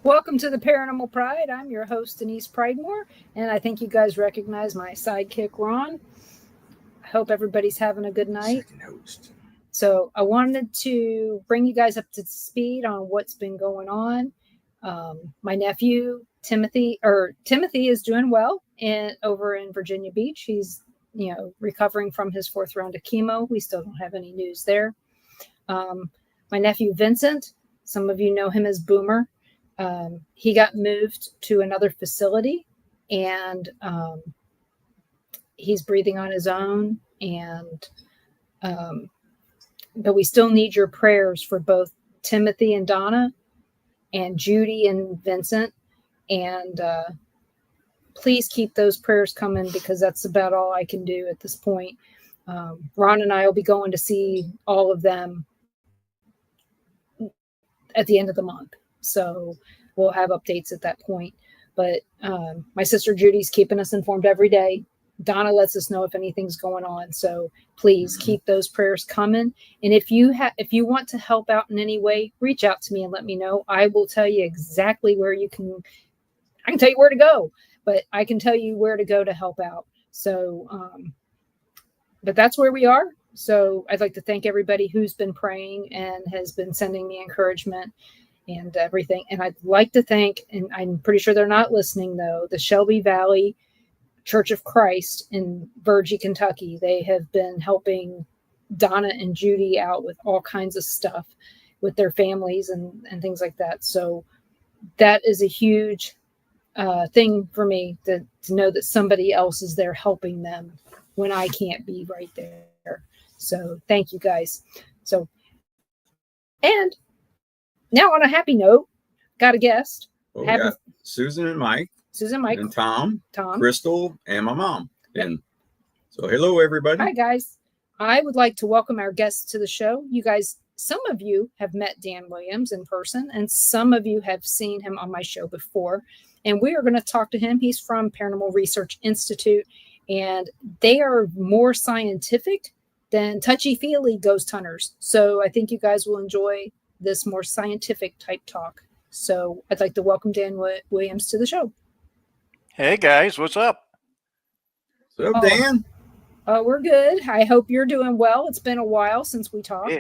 Welcome to the Paranormal Pride. I'm your host, Denise Pridemore, and I think you guys recognize my sidekick, Ron. I hope everybody's having a good night. Second host. So I wanted to bring you guys up to speed on what's been going on. My nephew, Timothy is doing well over in Virginia Beach. He's, recovering from his 4th round of chemo. We still don't have any news there. My nephew, Vincent, some of you know him as Boomer. He got moved to another facility, and he's breathing on his own. But we still need your prayers for both Timothy and Donna, and Judy and Vincent. And please keep those prayers coming, because that's about all I can do at this point. Ron and I will be going to see all of them at the end of the month. So we'll have updates at that point. But my sister Judy's keeping us informed every day. Donna lets us know if anything's going on. So please keep those prayers coming. And if you want to help out in any way, reach out to me and let me know. I will tell you exactly where I can tell you where to go, but I can tell you where to go to help out. So, but that's where we are. So I'd like to thank everybody who's been praying and has been sending me encouragement and everything. And I'd like to thank, and I'm pretty sure they're not listening though, the Shelby Valley Church of Christ in Virgie, Kentucky. They have been helping Donna and Judy out with all kinds of stuff with their families and things like that. So that is a huge thing for me to know that somebody else is there helping them when I can't be right there. So thank you guys. So, and now on a happy note, got a guest. Well, we got Susan and Mike. And Tom, Crystal, and my mom. Yep. And so hello, everybody. Hi, guys. I would like to welcome our guests to the show. You guys, some of you have met Dan Williams in person, and some of you have seen him on my show before. And we are going to talk to him. He's from Paranormal Research Institute, and they are more scientific than touchy-feely ghost hunters. So I think you guys will enjoy this more scientific type talk. So I'd like to welcome Dan Williams to the show. Hey guys, what's up? What's up, Dan? We're good. I hope you're doing well. It's been a while since we talked.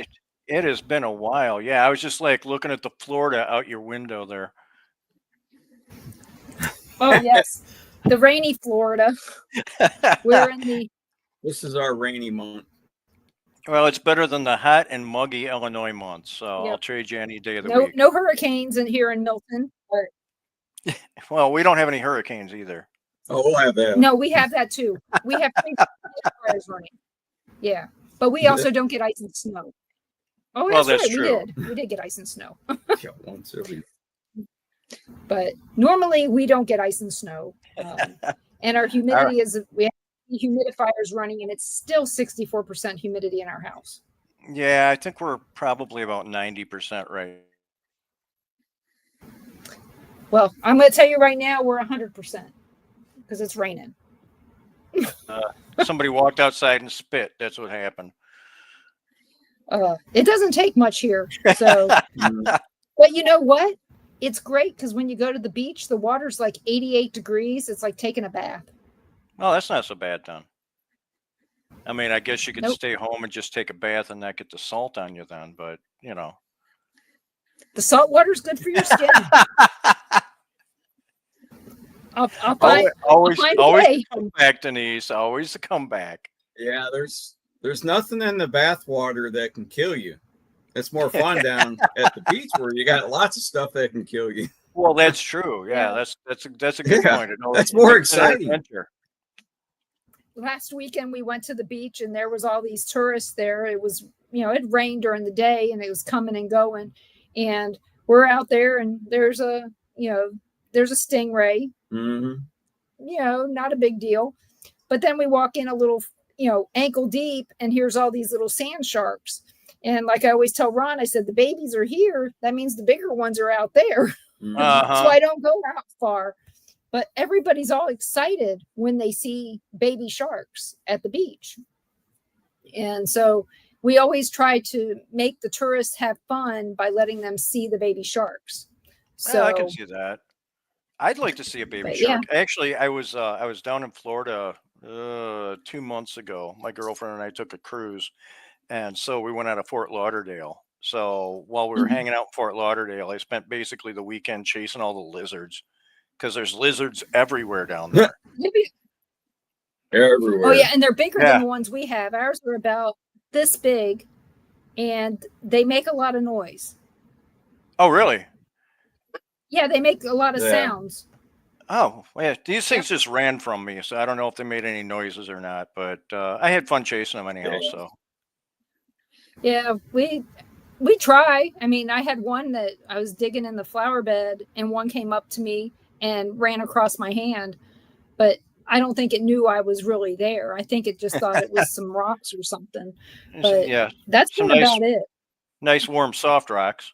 It has been a while. Yeah, I was just like looking at the Florida out your window there. Oh yes, the rainy Florida. This is our rainy month. Well, it's better than the hot and muggy Illinois months, so yep. I'll trade you any day of the week. No hurricanes here in Milton. Well, we don't have any hurricanes either. Oh, we'll have that. No, we have that too. We have 3 fires running. Yeah, but we also don't get ice and snow. Oh, well, that's right. True. We did get ice and snow. Yeah, once every. But normally we don't get ice and snow, and our humidity we have humidifiers running, and it's still 64% humidity in our house. Yeah, I think we're probably about 90% right. Well, I'm going to tell you right now, we're 100% because it's raining. Somebody walked outside and spit. That's what happened. It doesn't take much here. So, but you know what? It's great because when you go to the beach, the water's like 88 degrees. It's like taking a bath. Oh, that's not so bad, then. I mean, I guess you could stay home and just take a bath and not get the salt on you then, but, you know. The salt water's good for your skin. I'll find always come back, Denise. Always come back. Yeah, there's nothing in the bath water that can kill you. It's more fun down at the beach where you got lots of stuff that can kill you. Well, that's true. Yeah, that's a good point. That's more exciting. Last weekend we went to the beach and there was all these tourists there. It was, it rained during the day and it was coming and going. And we're out there and there's a stingray. Mm-hmm. Not a big deal. But then we walk in a little, ankle deep, and here's all these little sand sharks. And like I always tell Ron, I said, the babies are here. That means the bigger ones are out there. Uh-huh. So I don't go out far. But everybody's all excited when they see baby sharks at the beach. And so we always try to make the tourists have fun by letting them see the baby sharks. Yeah, I can So, see that. I'd like to see a baby but yeah. shark. Actually, I was down in Florida 2 months ago. My girlfriend and I took a cruise, and so we went out of Fort Lauderdale. So while we were Mhm. hanging out in Fort Lauderdale, I spent basically the weekend chasing all the lizards because there's lizards everywhere down there. Maybe- Oh Everywhere. yeah, and they're bigger than Yeah. the ones we have. Ours are about this big, and they make a lot of noise. Oh, really? Yeah, they make a lot of Yeah. sounds. Oh, yeah. These Yep. things just ran from me, so I don't know if they made any noises or not. But I had fun chasing them anyhow. Yeah. So Yeah, we try. I mean, I had one that I was digging in the flower bed, and one came up to me and ran across my hand, but I don't think it knew I was really there. I think it just thought it was some rocks or something. But yeah, that's some been about it. nice warm soft rocks.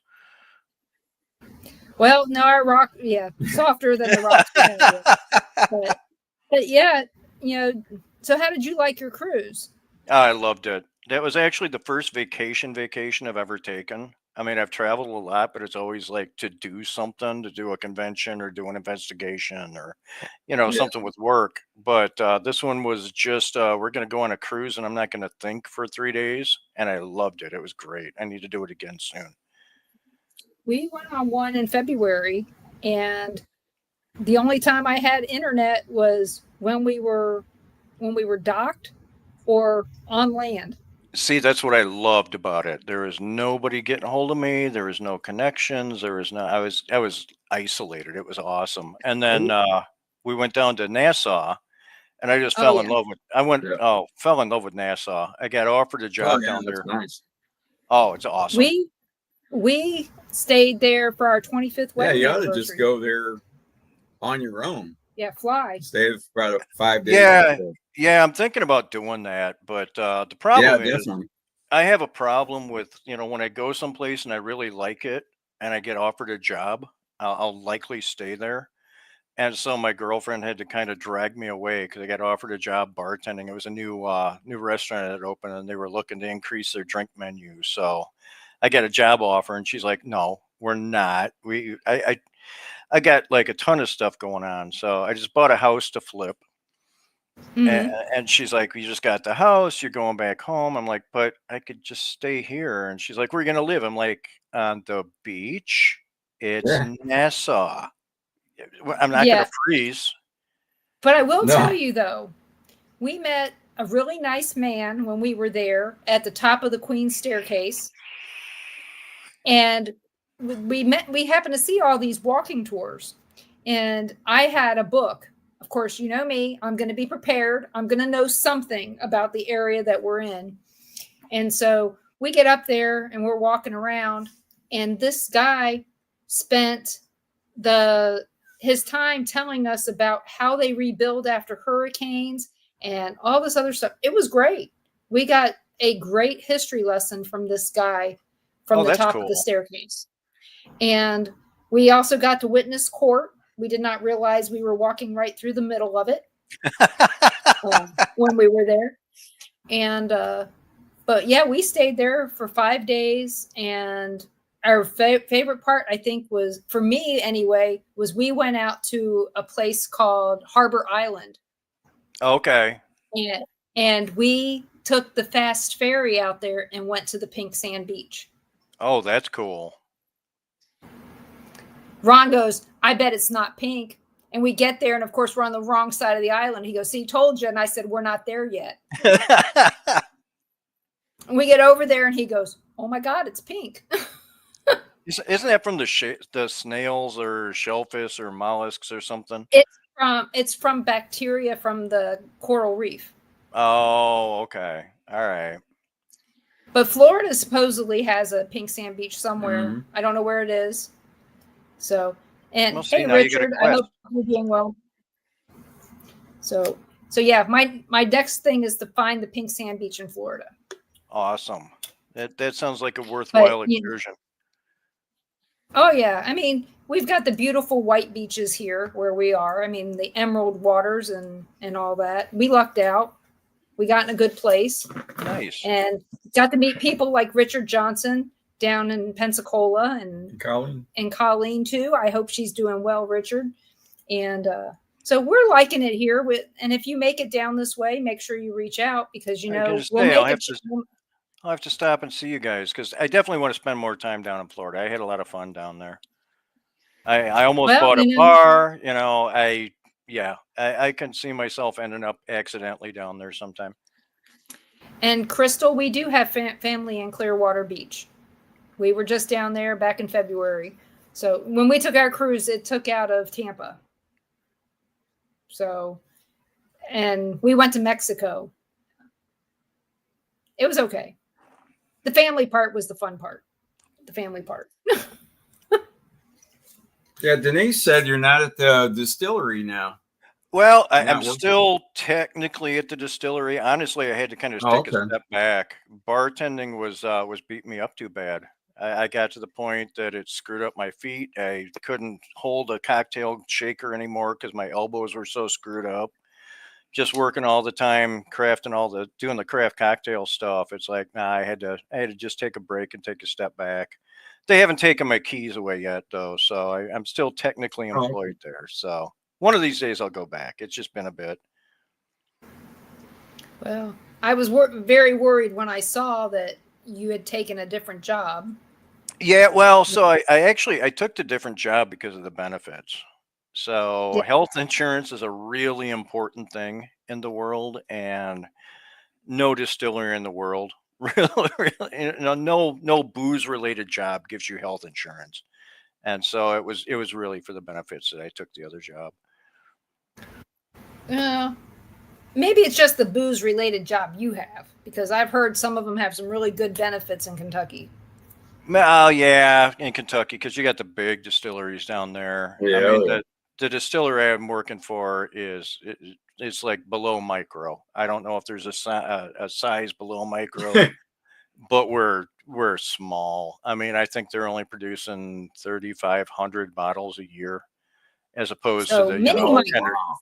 Well, no, our rock, yeah, softer than the rocks we have here. But yeah, you know. So, how did you like your cruise? I loved it. That was actually the first vacation I've ever taken. I mean, I've traveled a lot, but it's always like to do something, to do a convention or do an investigation or, Yeah. something with work. But this one was just, we're going to go on a cruise and I'm not going to think for 3 days. And I loved it. It was great. I need to do it again soon. We went on one in February, and the only time I had internet was when we were docked or on land. See, that's what I loved about it. There was nobody getting hold of me. There was no connections. There was no. I was isolated. It was awesome. And then we went down to Nassau, and I just Oh fell in yeah, love with. I went. Yeah. Oh, fell in love with Nassau. I got offered a Oh, job yeah, down that's there. nice. Oh, it's awesome. we stayed there for our 25th Yeah, wedding you ought to anniversary. just go there on your own. Yeah, fly. Stay for about 5 days. Yeah, yeah. I'm thinking about doing that, but the Yeah, problem is, definitely. I have a problem with when I go someplace and I really like it, and I get offered a job, I'll likely stay there. And so my girlfriend had to kind of drag me away because I got offered a job bartending. It was a new restaurant that had opened, and they were looking to increase their drink menu. So I got a job offer, and she's like, "No, we're not. I got like a ton of stuff going on. So I just bought a house to flip." Mhm. And she's like, "You just got the house. You're going back home." I'm like, "But I could just stay here." And she's like, "Where are you gonna live?" I'm like, "On the beach. It's Yeah. Nassau. I'm not Yeah, gonna freeze." but I will No. tell you though, we met a really nice man when we were there at the top of the Queen's Staircase, and we happened to see all these walking tours, and I had a book. Of course, you know me, I'm going to be prepared. I'm going to know something about the area that we're in. And so we get up there and we're walking around, and this guy spent his time telling us about how they rebuild after hurricanes and all this other stuff. It was great. We got a great history lesson from this guy from Oh, the that's top of the cool. staircase. And we also got to witness court. We did not realize we were walking right through the middle of it when we were there. And but yeah, we stayed there for 5 days, and our favorite part, I think, was, for me anyway, was we went out to a place called Harbor Island, Okay. and we took the fast ferry out there and went to the pink sand beach. Oh, that's cool. Ron goes, "I bet it's not pink." And we get there, and of course, we're on the wrong side of the island. He goes, "See, told you." And I said, "We're not there yet." And we get over there, and he goes, "Oh my God, it's pink." Isn't that from the snails or shellfish or mollusks or something? It's from bacteria from the coral reef. Oh, okay. All right. But Florida supposedly has a pink sand beach somewhere. Mhm. I don't know where it is. So, and Well, see, hey, now you get a Richard, I quest. hope you're doing well. So yeah, my next thing is to find the pink sand beach in Florida. Awesome. That sounds like a But worthwhile excursion. oh yeah, I mean, we've got the beautiful white beaches here where we are. I mean, the emerald waters and all that. We lucked out. We got in a good place Nice. and got to meet people like Richard Johnson, down in Pensacola and Colleen too. I hope she's doing well, Richard. And so we're liking it here. And if you make it down this way, make sure you reach out because I'll have to stop and see you guys because I definitely want to spend more time down in Florida. I had a lot of fun down there. I almost bought a bar. I can see myself ending up accidentally down there sometime. And Crystal, we do have family in Clearwater Beach. We were just down there back in February. So when we took our cruise, it took out of Tampa. So, and we went to Mexico. It was okay. The family part was the fun part. The family part. Yeah, Denise said you're not at the distillery now. Well, I'm still technically at the distillery. Honestly, I had to kind of take a step back. Bartending was beating me up too bad. I got to the point that it screwed up my feet. I couldn't hold a cocktail shaker anymore because my elbows were so screwed up. Just working all the time, doing the craft cocktail stuff. It's like, I had to just take a break and take a step back. They haven't taken my keys away yet, though, so I'm still technically employed there. So one of these days I'll go back. It's just been a bit. Well, I was very worried when I saw that you had taken a different job. Yeah, well, so I took the different job because of the benefits. So health insurance is a really important thing in the world, and no distillery in the world, really, no booze related job gives you health insurance. And so it was really for the benefits that I took the other job. Maybe it's just the booze related job you have, because I've heard some of them have some really good benefits in Kentucky. Oh yeah, in Kentucky, because you got the big distilleries down there. Yeah, I mean, the distillery I'm working for it's like below micro. I don't know if there's a size below micro, but we're small. I mean, I think they're only producing 3,500 bottles a year, as opposed to the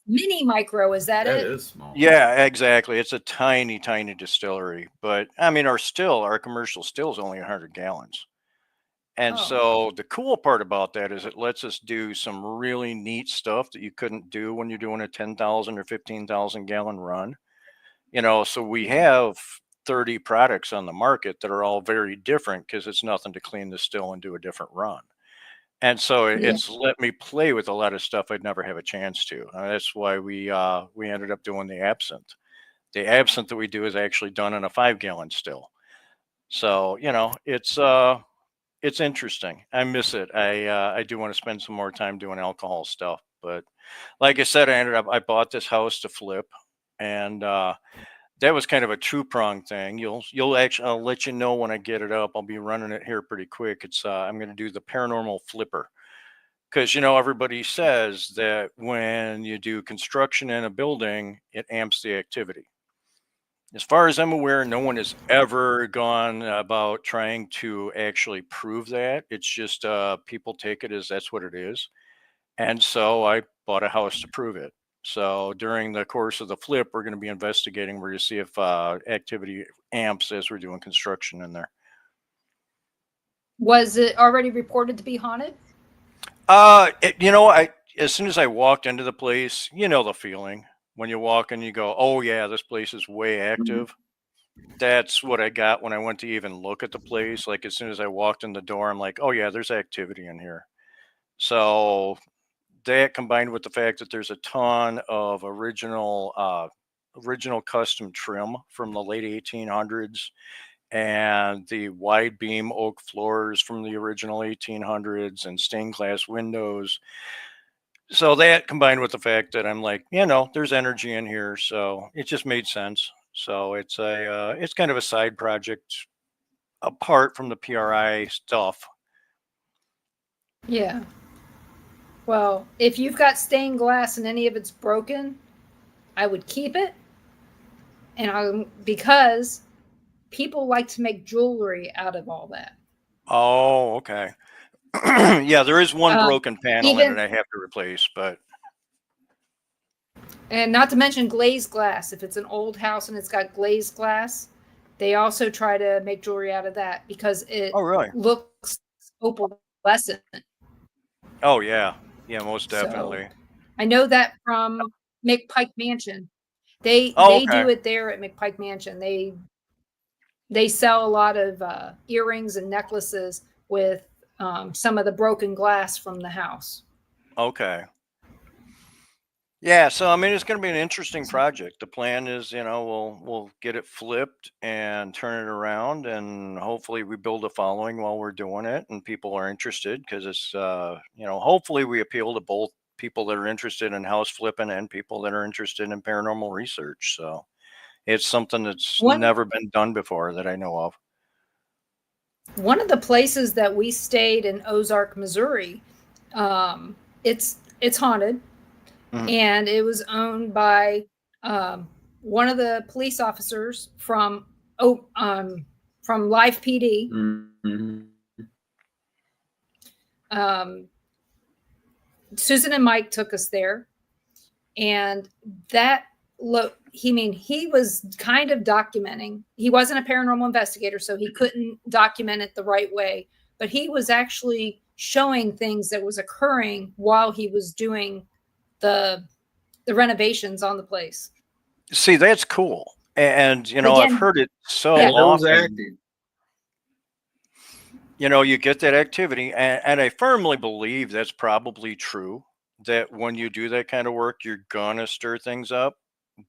mini micro. Is that it? That is small. Yeah, exactly. It's a tiny distillery, but I mean, our commercial still is only 100 gallons. And so the cool part about that is it lets us do some really neat stuff that you couldn't do when you're doing a 10,000 or 15,000 gallon run. So we have 30 products on the market that are all very different because it's nothing to clean the still and do a different run. And so it's let me play with a lot of stuff I'd never have a chance to. That's why we ended up doing the absinthe. The absinthe that we do is actually done in a 5-gallon still. So, it's interesting. I miss it. I do want to spend some more time doing alcohol stuff. But like I said, I bought this house to flip, and that was kind of a two-pronged thing. I'll let you know when I get it up. I'll be running it here pretty quick. I'm going to do the paranormal flipper, because everybody says that when you do construction in a building, it amps the activity. As far as I'm aware, no one has ever gone about trying to actually prove that. It's just people take it as that's what it is. And so I bought a house to prove it. So during the course of the flip, we're going to be investigating where you see if activity amps as we're doing construction in there. Was it already reported to be haunted? As soon as I walked into the place, the feeling. When you walk in, you go, oh, yeah, this place is way active. That's what I got when I went to even look at the place. Like, as soon as I walked in the door, I'm like, oh, yeah, there's activity in here. So that combined with the fact that there's a ton of original custom trim from the late 1800s and the wide beam oak floors from the original 1800s and stained glass windows. So that combined with the fact that I'm like, there's energy in here, so it just made sense. So it's kind of a side project apart from the PRI stuff. Yeah. Well, if you've got stained glass and any of it's broken, I would keep it. And because people like to make jewelry out of all that. Oh, okay. Yeah, there is one broken panel in it I have to replace, but. And not to mention glazed glass. If it's an old house and it's got glazed glass, They also try to make jewelry out of that because it Oh, really? looks opalescent. Oh, yeah. Yeah, most So definitely. I know that from McPike Mansion. They Oh, they okay. do it there at McPike Mansion. They sell a lot of earrings and necklaces with some of the broken glass from the house. Okay. Yeah, so I mean, it's going to be an interesting project. The plan is, we'll get it flipped and turn it around, and hopefully we build a following while we're doing it, and people are interested because it's, hopefully we appeal to both people that are interested in house flipping and people that are interested in paranormal research. So it's something that's One never been done before that I know of. one of the places that we stayed in Ozark, Missouri, it's haunted, Mhm. and it was owned by one of the police officers from Live PD. Mm-hmm. Susan and Mike took us there, and that he was kind of documenting. He wasn't a paranormal investigator, so he couldn't document it the right way, but he was actually showing things that was occurring while he was doing the renovations on the place. See, that's cool. And, I've Again, heard it so yeah, It was often. active. You get that activity, and I firmly believe that's probably true, that when you do that kind of work, you're gonna stir things up.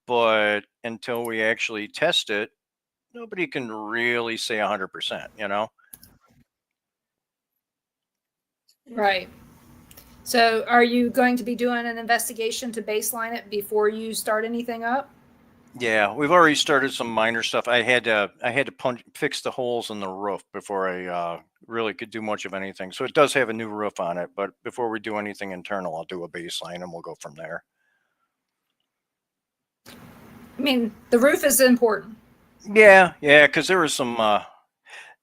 But until we actually test it, nobody can really say 100%, right. So, are you going to be doing an investigation to baseline it before you start anything up? Yeah, we've already started some minor stuff. I had to fix the holes in the roof before I really could do much of anything. So it does have a new roof on it, but before we do anything internal, I'll do a baseline and we'll go from there. I mean, the roof is important. Yeah, because there was some.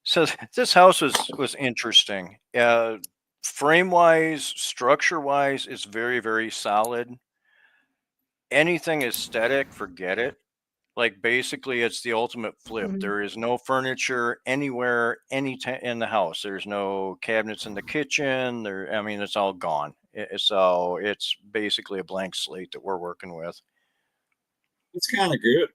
So this house was interesting. Frame wise, structure wise, it's very very solid. Anything aesthetic, forget it. Like basically, it's the ultimate flip. Mhm. There is no furniture anywhere, in the house. There's no cabinets in the kitchen. I mean, it's all gone. So it's basically a blank slate that we're working with. It's kind of good.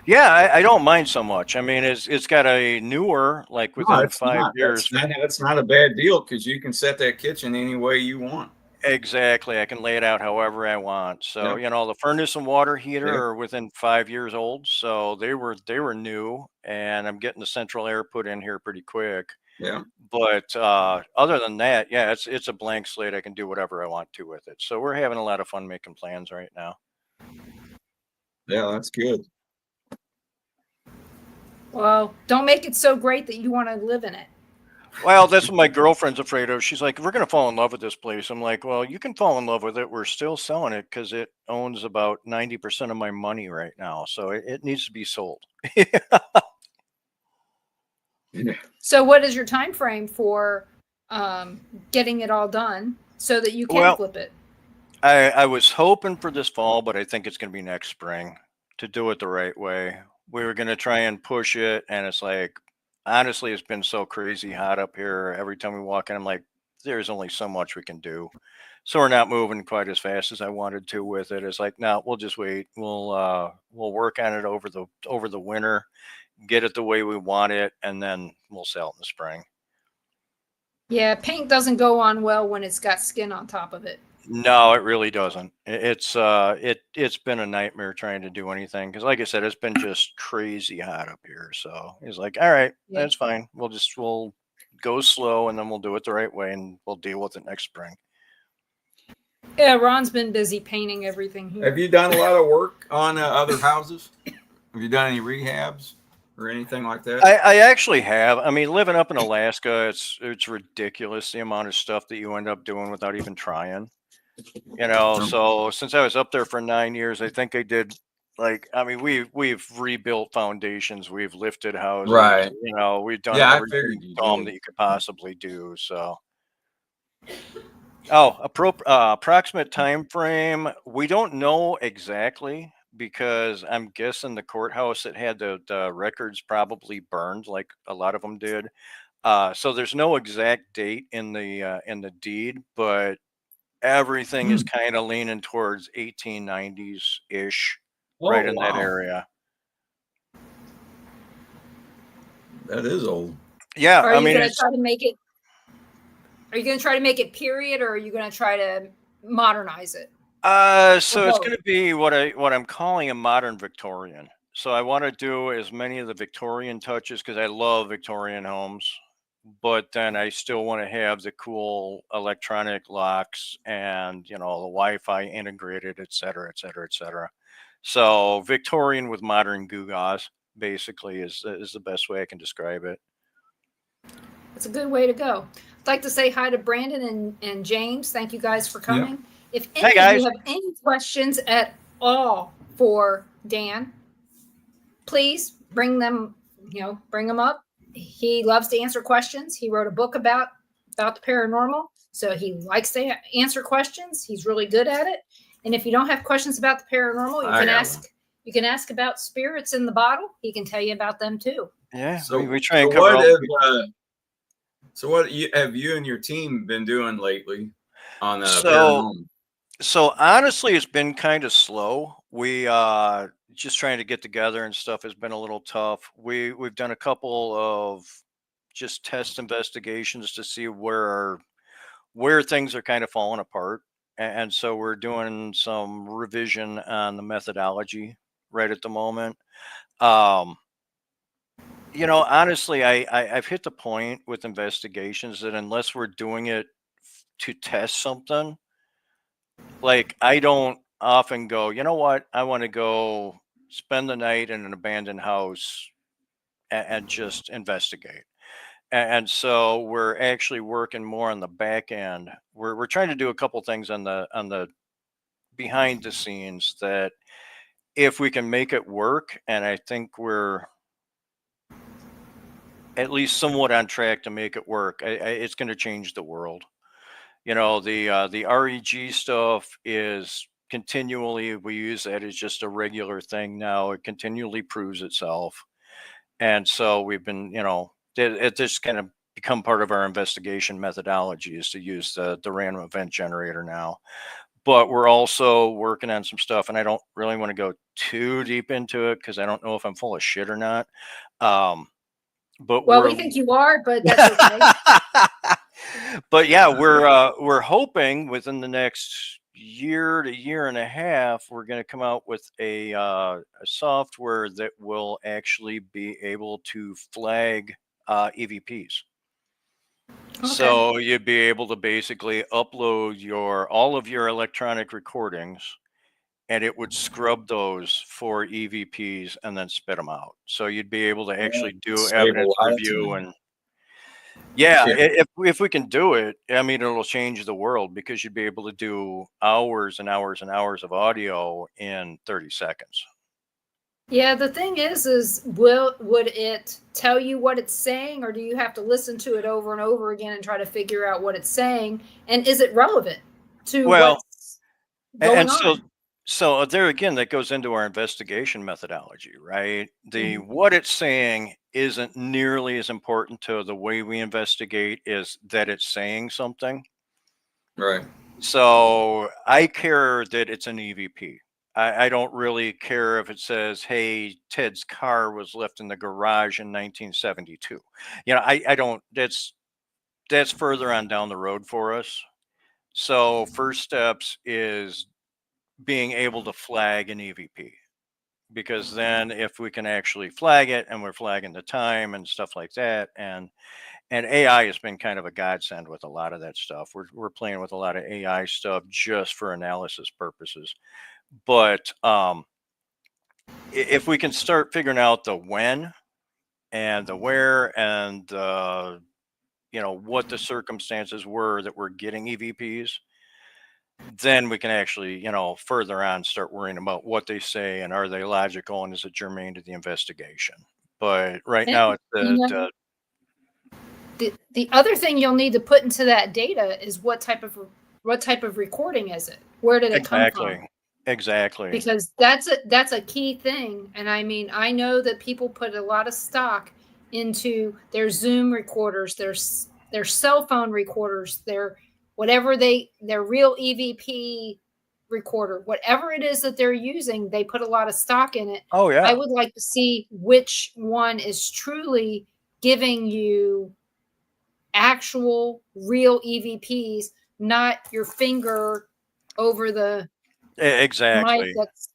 Yeah, I don't mind so much. I mean, it's got a newer, like No, within it's 5 years. That's not a bad deal because you can set that kitchen any way you want. Exactly. I can lay it out however I want. So, Yeah, the furnace and water heater yeah, are within 5 years old. So they were new, and I'm getting the central air put in here pretty quick. yeah, But other than that, yeah, it's a blank slate. I can do whatever I want to with it. So we're having a lot of fun making plans right now. yeah. That's good. Well, don't make it so great that you want to live in it. Well, that's what my girlfriend's afraid of. She's like, we're going to fall in love with this place. I'm like, well, you can fall in love with it. We're still selling it because it owns about 90% of my money right now. So it needs to be sold. Yeah. So, what is your time frame for getting it all done so that you can Well, flip it? I was hoping for this fall, but I think it's going to be next spring to do it the right way. We were going to try and push it. And it's like, honestly, it's been so crazy hot up here. Every time we walk in, I'm like, there's only so much we can do. So we're not moving quite as fast as I wanted to with it. It's like, no, we'll just wait. We'll work on it over the winter, get it the way we want it, and then we'll sell it in the spring. Yeah, paint doesn't go on well when it's got skin on top of it. No, it really doesn't. It's been a nightmare trying to do anything because, like I said, it's been just crazy hot up here. So he's like, all right, Yeah. that's fine. We'll go slow and then we'll do it the right way and we'll deal with it next spring. Yeah, Ron's been busy painting everything here. Have you done a lot of work on other houses? Have you done any rehabs or anything like that? I actually have. I mean, living up in Alaska, it's ridiculous the amount of stuff that you end up doing without even trying. So since I was up there for 9 years, I think I did we've rebuilt foundations, we've lifted houses, Right. We've done Yeah, I everything figured you dumb did. that you could possibly do. So approximate time frame, we don't know exactly, because I'm guessing the courthouse that had the records probably burned, like a lot of them did. So there's no exact date in the deed, but everything is kind of leaning towards 1890s ish, right in that area. That is old. Yeah, Are I you mean, going to try to make it? Are you going to try to make it period, or are you going to try to modernize it? so it's going to be what I'm calling a modern Victorian. So I want to do as many of the Victorian touches because I love Victorian homes, but then I still want to have the cool electronic locks and the Wi-Fi integrated, et cetera, et cetera, et cetera. So Victorian with modern gewgaws basically is the best way I can describe it. It's a good way to go. I'd like to say hi to Brandon and James. Thank you guys for coming. Yep. If any of you have any questions at all for Dan, please bring them up. He loves to answer questions. He wrote a book about the paranormal, so he likes to answer questions. He's really good at it. And if you don't have questions about the paranormal, you can ask about spirits in the bottle. He can tell you about them too. Yeah, so we try and cover all. So what have you and your team been doing lately on the paranormal? So honestly, it's been kind of slow. We just trying to get together and stuff has been a little tough. We've done a couple of just test investigations to see where things are kind of falling apart. And so we're doing some revision on the methodology right at the moment. Honestly, I've hit the point with investigations that unless we're doing it to test something, like I don't often go, you know what, I want to go spend the night in an abandoned house and just investigate. And so we're actually working more on the back end. We're trying to do a couple things on the behind the scenes that if we can make it work, and I think we're at least somewhat on track to make it work. It's going to change the world. The REG stuff is continually, we use that as just a regular thing now. It continually proves itself. And so we've been, it just kind of become part of our investigation methodology is to use the random event generator now. But we're also working on some stuff, and I don't really want to go too deep into it because I don't know if I'm full of shit or not. But we think you are, but that's okay. But yeah, we're hoping within the next year to year and a half, we're going to come out with a software that will actually be able to flag EVPs. Okay. So you'd be able to basically upload all of your electronic recordings, and it would scrub those for EVPs and then spit them out. So you'd be able to actually do evidence review and if we can do it, I mean, it'll change the world because you'd be able to do hours and hours and hours of audio in 30 seconds. Yeah, the thing is would it tell you what it's saying, or do you have to listen to it over and over again and try to figure out what it's saying? And is it relevant to what's going on? So there again, that goes into our investigation methodology, right? What it's saying isn't nearly as important to the way we investigate is that it's saying something. Right. So I care that it's an EVP. I don't really care if it says, hey, Ted's car was left in the garage in 1972. I don't, that's further on down the road for us. So first steps is being able to flag an EVP, because then if we can actually flag it and we're flagging the time and stuff like that, and AI has been kind of a godsend with a lot of that stuff. We're playing with a lot of AI stuff just for analysis purposes. But if we can start figuring out the when and the where and what the circumstances were that we're getting EVPs, then we can actually, further on start worrying about what they say and are they logical and is it germane to the investigation. But right now, it's the other thing you'll need to put into that data is what type of recording is it? Where did it come from? Exactly. because that's a key thing. And I mean, I know that people put a lot of stock into their Zoom recorders, their cell phone recorders, their their real EVP recorder, whatever it is that they're using, they put a lot of stock in it. Oh yeah. I would like to see which one is truly giving you actual real EVPs, not your finger over the mic Exactly.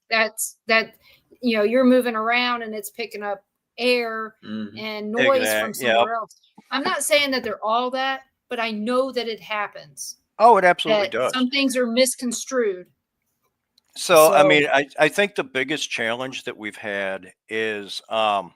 that you're moving around and it's picking up air and noise from Exactly. Yep. somewhere else. I'm not saying that they're all that, but I know that it happens. Oh, it absolutely That does. some things are misconstrued. So, I mean, I think the biggest challenge that we've had is, so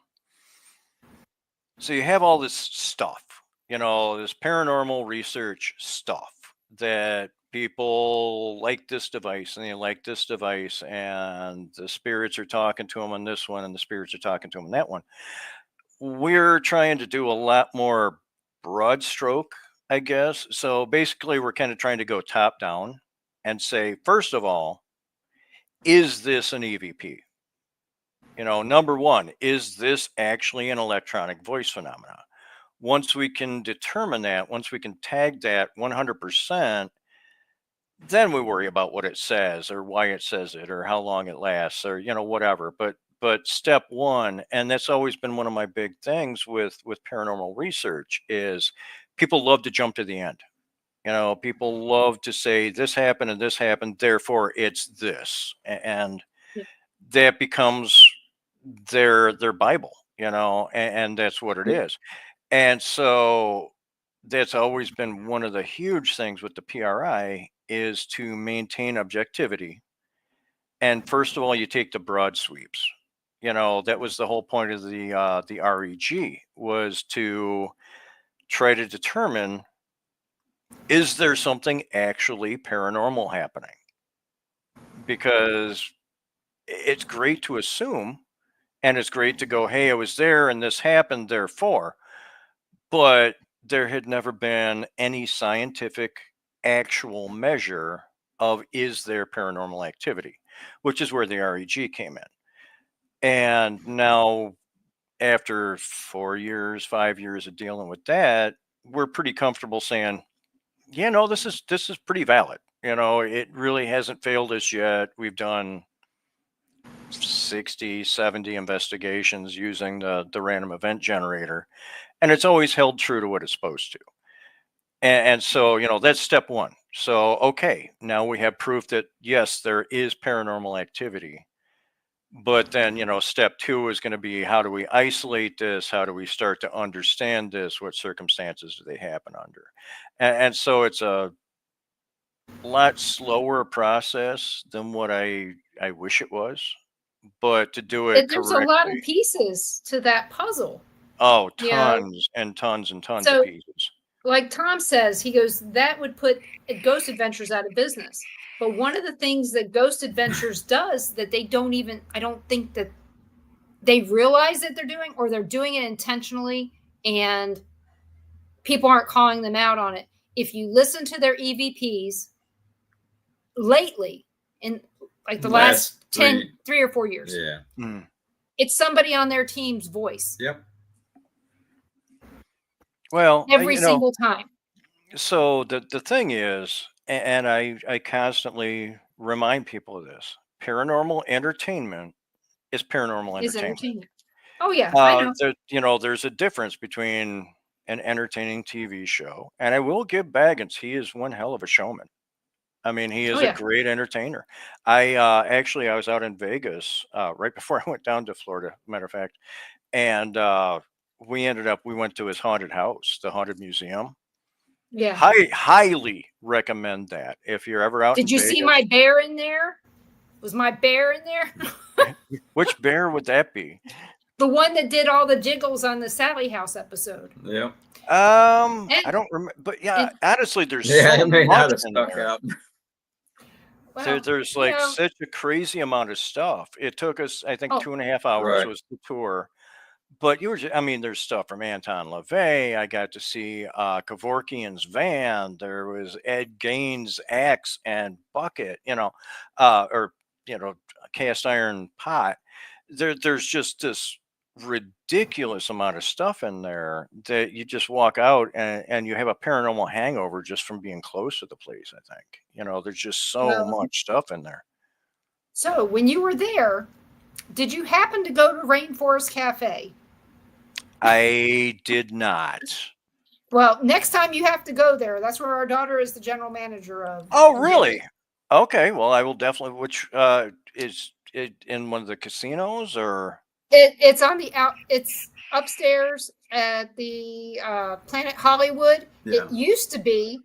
you have all this stuff, this paranormal research stuff that people like this device and they like this device, and the spirits are talking to them on this one, and the spirits are talking to them on that one. We're trying to do a lot more broad stroke, I guess. So basically, we're kind of trying to go top down and say, first of all, is this an EVP? Number one, is this actually an electronic voice phenomena? Once we can determine that, once we can tag that 100%, then we worry about what it says or why it says it or how long it lasts or whatever. But step one, and that's always been one of my big things with paranormal research, is people love to jump to the end. People love to say this happened and this happened, therefore it's this, and that becomes their Bible, and that's what it is. And so that's always been one of the huge things with the PRI, is to maintain objectivity. And first of all, you take the broad sweeps. That was the whole point of the REG, was to try to determine, is there something actually paranormal happening? Because it's great to assume, and it's great to go, hey, I was there and this happened, therefore. But there had never been any scientific actual measure of, is there paranormal activity, which is where the REG came in. And now, after 4 years, 5 years of dealing with that, we're pretty comfortable saying, this is pretty valid. It really hasn't failed us yet. We've done 60, 70 investigations using the random event generator, and it's always held true to what it's supposed to. And so, that's step one. So, okay, now we have proof that yes, there is paranormal activity. But then, step two is going to be, how do we isolate this? How do we start to understand this? What circumstances do they happen under? And so it's a lot slower process than what I wish it was. But to do it There's a lot of correctly, pieces to that puzzle. oh, tons and tons and tons of pieces. Like Tom says, he goes, that would put Ghost Adventures out of business. But one of the things that Ghost Adventures does that they don't even, I don't think that they realize that they're doing, or they're doing it intentionally and people aren't calling them out on it. If you listen to their EVPs lately, in like the last 3 or 4 years, it's somebody on their team's voice. Yep. Well, every single time. So the thing is, and I constantly remind people of this, paranormal entertainment is paranormal entertainment. Oh yeah, I know. There's a difference between an entertaining TV show, and I will give Baggins, he is one hell of a showman. I mean, he is a great entertainer. I was out in Vegas right before I went down to Florida, matter of fact, and we went to his haunted house, the Haunted Museum. Yeah. Highly recommend that if you're ever out. Did you see my bear in there? Was my bear in there? Which bear would that be? The one that did all the jiggles on the Sally House episode. Yeah. I don't remember, but honestly, there's so much in there. Well, there's like such a crazy amount of stuff. It took us, I think, 2.5 hours was the tour. But there's stuff from Anton LaVey. I got to see Kevorkian's van. There was Ed Gaines' axe and bucket, or cast iron pot. There's just this ridiculous amount of stuff in there that you just walk out and you have a paranormal hangover just from being close to the place. I think, there's just so Well, much stuff in there. so when you were there, did you happen to go to Rainforest Cafe? I did not. Well, next time you have to go there. That's where our daughter is the general manager of. Oh, really? Okay. Well, I will definitely. Which is it in one of the casinos or? It's on the out. It's upstairs at the Planet Hollywood. Yeah. It used to be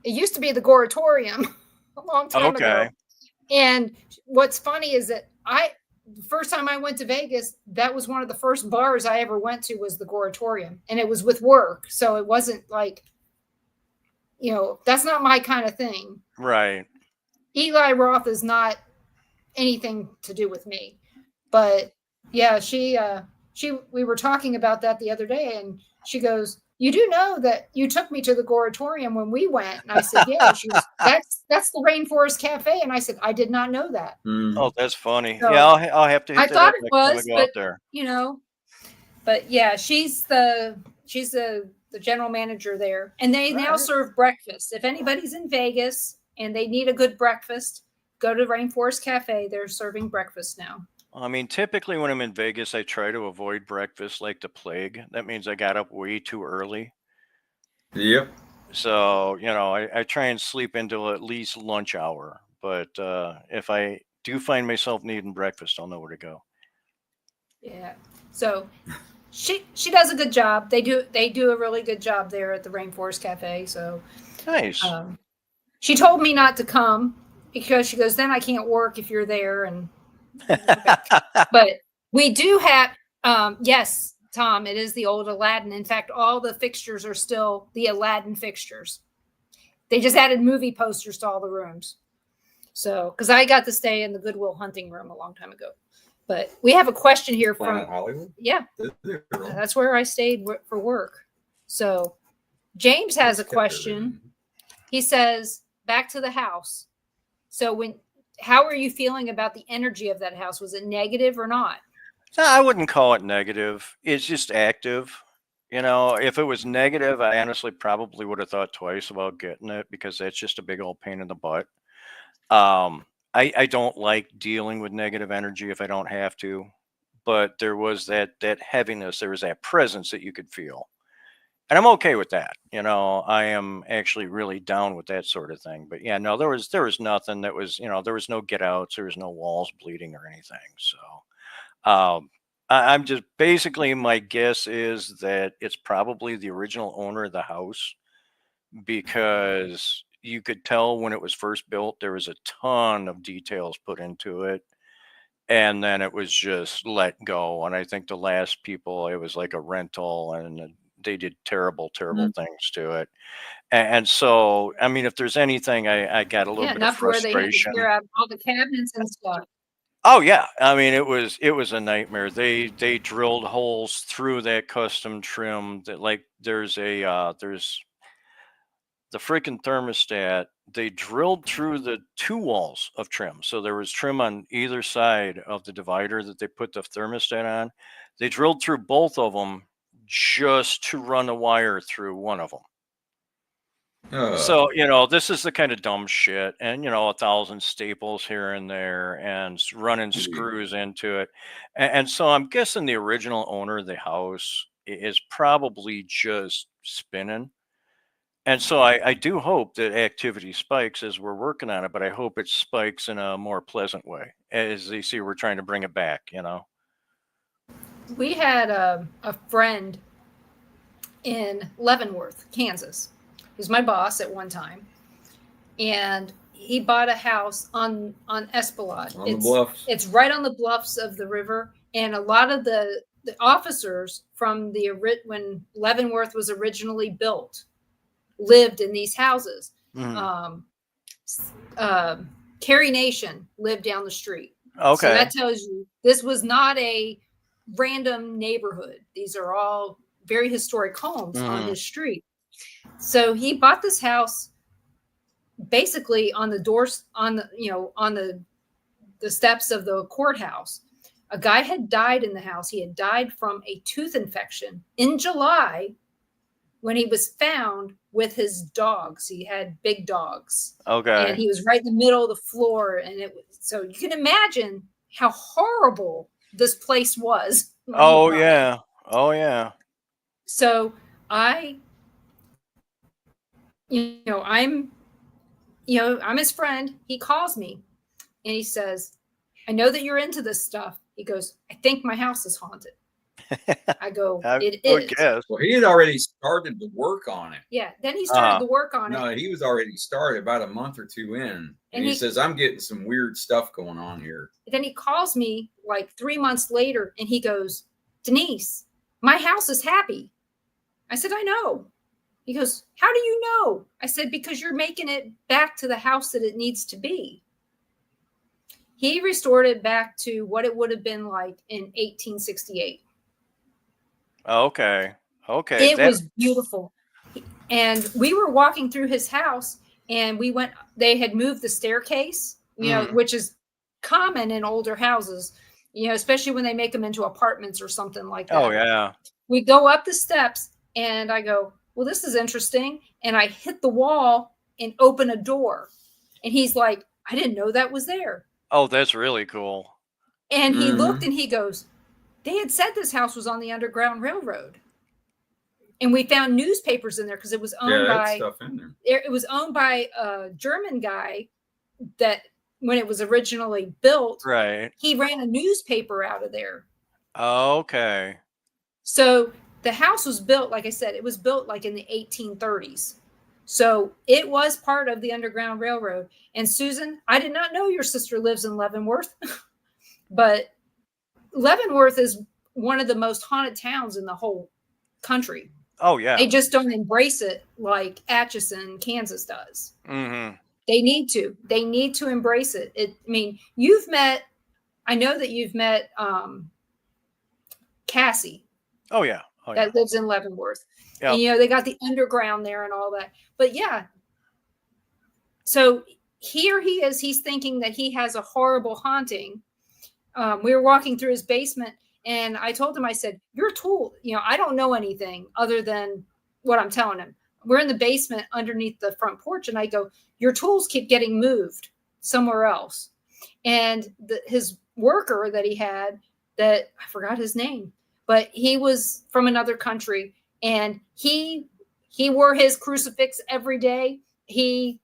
the Goratorium a long time ago. And what's funny is that the first time I went to Vegas, that was one of the first bars I ever went to was the Goratorium, and it was with work, so it wasn't like, that's not my kind of thing. Right. Eli Roth is not anything to do with me, but yeah, we were talking about that the other day, and she goes, "You do know that you took me to the Goratorium when we went?" And I said, "Yeah." She goes, "That's the Rainforest Cafe." And I said, "I did not know that." Oh, that's funny. So, yeah, I'll have to hit I that thought up it next time I was, go but out there. but yeah, she's the general manager there, and they now serve breakfast. If anybody's in Vegas and they need a good breakfast, go to Rainforest Cafe. They're serving breakfast now. I mean, typically when I'm in Vegas, I try to avoid breakfast like the plague. That means I got up way too early. Yep. So, I try and sleep until at least lunch hour. But if I do find myself needing breakfast, I'll know where to go. Yeah. So she does a good job. They do a really good job there at the Rainforest Cafe. So nice. She told me not to come because she goes, then I can't work if you're there. And but we do have yes, Tom, it is the old Aladdin. In fact, all the fixtures are still the Aladdin fixtures. They just added movie posters to all the rooms. So, because I got to stay in the Goodwill Hunting room a long time ago. But we have a question here Planet from Hollywood. Yeah, that's where I stayed for work. So, James has a question. He says, "Back to the house. So, how are you feeling about the energy of that house? Was it negative or not?" No, I wouldn't call it negative. It's just active. If it was negative, I honestly probably would have thought twice about getting it because that's just a big old pain in the butt. I don't like dealing with negative energy if I don't have to, but there was that heaviness, there was that presence that you could feel. And I'm okay with that. I am actually really down with that sort of thing. But yeah, no, there was nothing that was, there was no get outs, there was no walls bleeding or anything. So I'm just basically, my guess is that it's probably the original owner of the house, because you could tell when it was first built, there was a ton of details put into it. And then it was just let go. And I think the last people, it was like a rental, and they did terrible things to it. And so, I mean, if there's anything, I got a little bit of frustration. Where they had to clear out all the cabinets and stuff. Oh yeah, I mean, it was a nightmare. They drilled holes through that custom trim that, like, there's the freaking thermostat. They drilled through the two walls of trim. So there was trim on either side of the divider that they put the thermostat on. They drilled through both of them just to run a wire through one of them. So, this is the kind of dumb shit, and, 1,000 staples here and there and running screws into it. And so I'm guessing the original owner of the house is probably just spinning. And so I do hope that activity spikes as we're working on it, but I hope it spikes in a more pleasant way as they see we're trying to bring it back, We had a friend in Leavenworth, Kansas. He was my boss at one time. And he bought a house on Esplanade. On the bluffs. It's right on the bluffs of the river. And a lot of the officers from when Leavenworth was originally built lived in these houses. Carrie Nation lived down the street. Okay. So that tells you this was not a random neighborhood. These are all very historic homes on his street. So he bought this house basically on the doors, on the the steps of the courthouse. A guy had died in the house. He had died from a tooth infection in July when he was found with his dogs. He had big dogs. Okay. And he was right in the middle of the floor. And it was, so you can imagine how horrible this place was. Oh yeah. Oh yeah. So I'm his friend. He calls me and he says, I know that you're into this stuff. He goes, I think my house is haunted. I go, it is. Guess. Well, he had already started to work on it. Yeah. Then he started to work on it. No, he was already started about a month or two in. And he says, I'm getting some weird stuff going on here. Then he calls me like 3 months later and he goes, Denise, my house is happy. I said, I know. He goes, how do you know? I said, because you're making it back to the house that it needs to be. He restored it back to what it would have been like in 1868. Okay. Okay. It was beautiful. And we were walking through his house and they had moved the staircase, which is common in older houses, especially when they make them into apartments or something like that. Oh, yeah. We go up the steps and I go, well, this is interesting. And I hit the wall and open a door. And he's like, I didn't know that was there. Oh, that's really cool. And he looked and he goes, they had said this house was on the Underground Railroad. And we found newspapers in there because it was owned by stuff in there. It was owned by a German guy that when it was originally built, right, he ran a newspaper out of there. Okay. So the house was built, like I said, it was built like in the 1830s. So it was part of the Underground Railroad. And Susan, I did not know your sister lives in Leavenworth, but Leavenworth is one of the most haunted towns in the whole country. Oh, yeah. They just don't embrace it like Atchison, Kansas does. Mm-hmm. They need to. They need to embrace it. I know that you've met Cassie. Oh, yeah. That lives in Leavenworth. Yep. And, they got the underground there and all that. But yeah. So here he is. He's thinking that he has a horrible haunting. We were walking through his basement and I told him, I said, your tool, I don't know anything other than what I'm telling him. We're in the basement underneath the front porch. And I go, your tools keep getting moved somewhere else. And his worker that he had that I forgot his name, but he was from another country and he wore his crucifix every day. He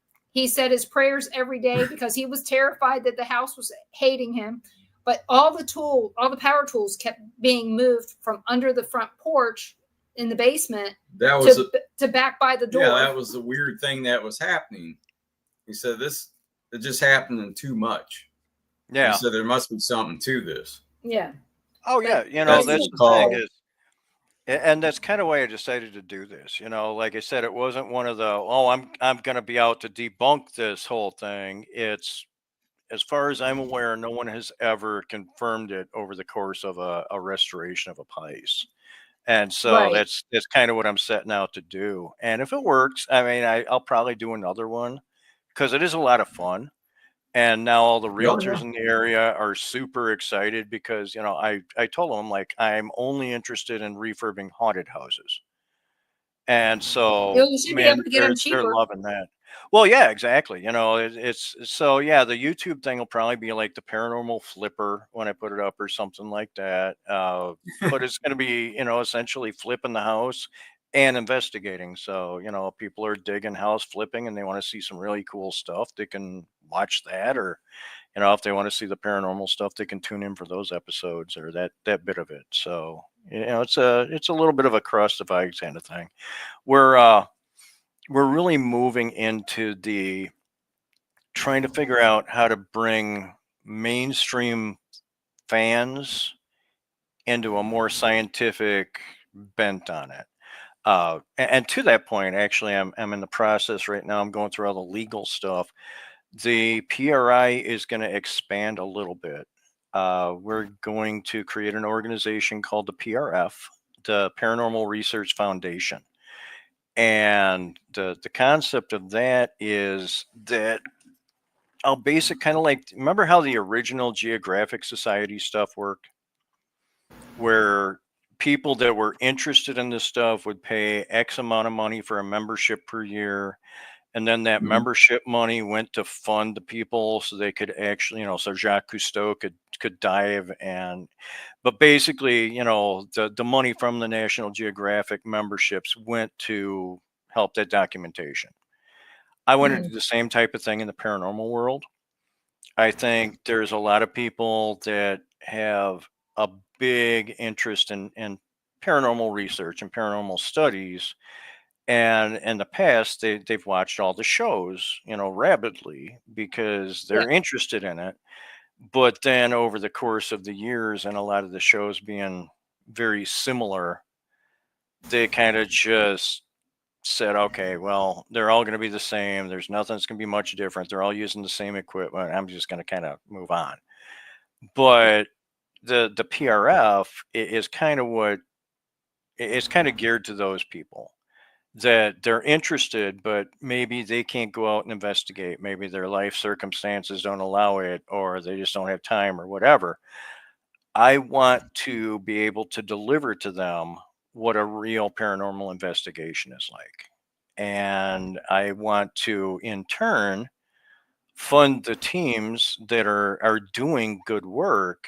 said his prayers every day because he was terrified that the house was hating him. But all the power tools kept being moved from under the front porch in the basement to back by the door. Yeah, that was the weird thing that was happening. He said it just happened too much. Yeah. He said there must be something to this. Yeah. Oh, yeah. That's the thing is, and that's kind of why I decided to do this. Like I said, it wasn't one of the, I'm going to be out to debunk this whole thing. It's, as far as I'm aware, no one has ever confirmed it over the course of a restoration of a P.A.R.S. And so that's kind of what I'm setting out to do. And if it works, I'll probably do another one because it is a lot of fun. And now all the realtors in the area are super excited because, I told them, like, I'm only interested in refurbing haunted houses. And so, you should be able to get them cheaper. They're loving that. Well, yeah, exactly. It's so, yeah, the YouTube thing will probably be like the paranormal flipper when I put it up or something like that. But it's going to be, essentially flipping the house and investigating. So, people are digging house flipping and they want to see some really cool stuff. They can watch that, or, if they want to see the paranormal stuff, they can tune in for those episodes or that bit of it. So, it's a little bit of a cross divide kind of thing. We're really moving into the trying to figure out how to bring mainstream fans into a more scientific bent on it. And to that point, actually, I'm in the process right now. I'm going through all the legal stuff. The PRI is going to expand a little bit. We're going to create an organization called the P.A.R.S, the Paranormal Research Foundation. And the concept of that is that I'll base it kind of like, remember how the original Geographic Society stuff worked? Where people that were interested in this stuff would pay X amount of money for a membership per year. And then that Mhm. membership money went to fund the people so they could actually, so Jacques Cousteau could dive but basically, the money from the National Geographic memberships went to help that documentation. I want to do the same type of thing in the paranormal world. I think there's a lot of people that have a big interest in paranormal research and paranormal studies. And in the past, they've watched all the shows, rabidly because Yeah. they're interested in it. But then over the course of the years and a lot of the shows being very similar, they kind of just said, okay, well, they're all going to be the same. There's nothing that's going to be much different. They're all using the same equipment. I'm just going to kind of move on. But the PRF is kind of it's kind of geared to those people that they're interested, but maybe they can't go out and investigate. Maybe their life circumstances don't allow it, or they just don't have time, or whatever. I want to be able to deliver to them what a real paranormal investigation is like. And I want to, in turn, fund the teams that are doing good work,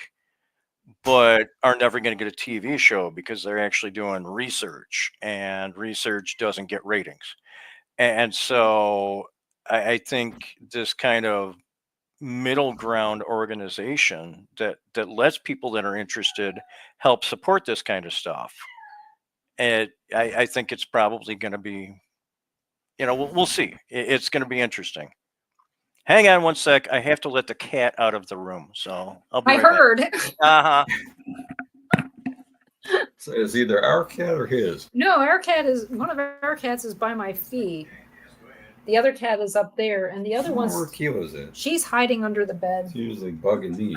but are never going to get a TV show because they're actually doing research, and research doesn't get ratings. And so I think this kind of middle ground organization that lets people that are interested help support this kind of stuff. And I think it's probably going to be, we'll see. It's going to be interesting. Hang on one sec. I have to let the cat out of the room, so I'll be I right back. heard. Uh-huh. So it's either our cat or his. No, one of our cats is by my feet. The other cat is up there, and the other Where one's Kilo's at? she's hiding under the bed. It's usually bugging me.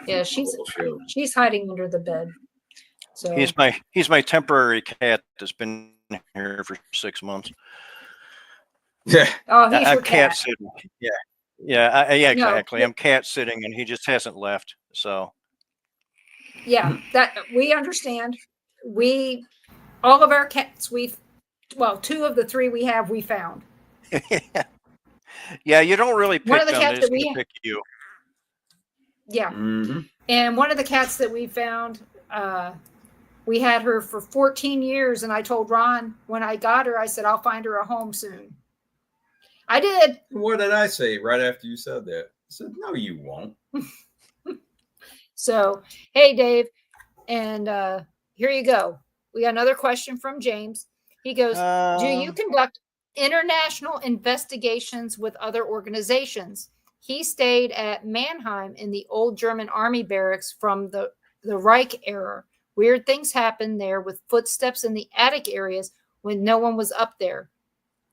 Yeah, she's hiding under the bed. So He's my temporary cat that's been here for 6 months. Yeah. Oh, he's I'm your cat. sitting. Yeah. Yeah, exactly. No. I'm cat sitting, and he just hasn't left. So Yeah, that we understand. All of our cats two of the three we have we found. yeah, you don't really One pick of the them; cats they that just pick you. Yeah. Mm-hmm. And one of the cats that we found, we had her for 14 years, and I told Ron when I got her, I said, I'll find her a home soon. I did. What did I say right after you said that? I said, no, you won't. So, hey, Dave, and here you go. We got another question from James. He goes, do you conduct international investigations with other organizations? He stayed at Mannheim in the old German army barracks from the Reich era. Weird things happened there with footsteps in the attic areas when no one was up there.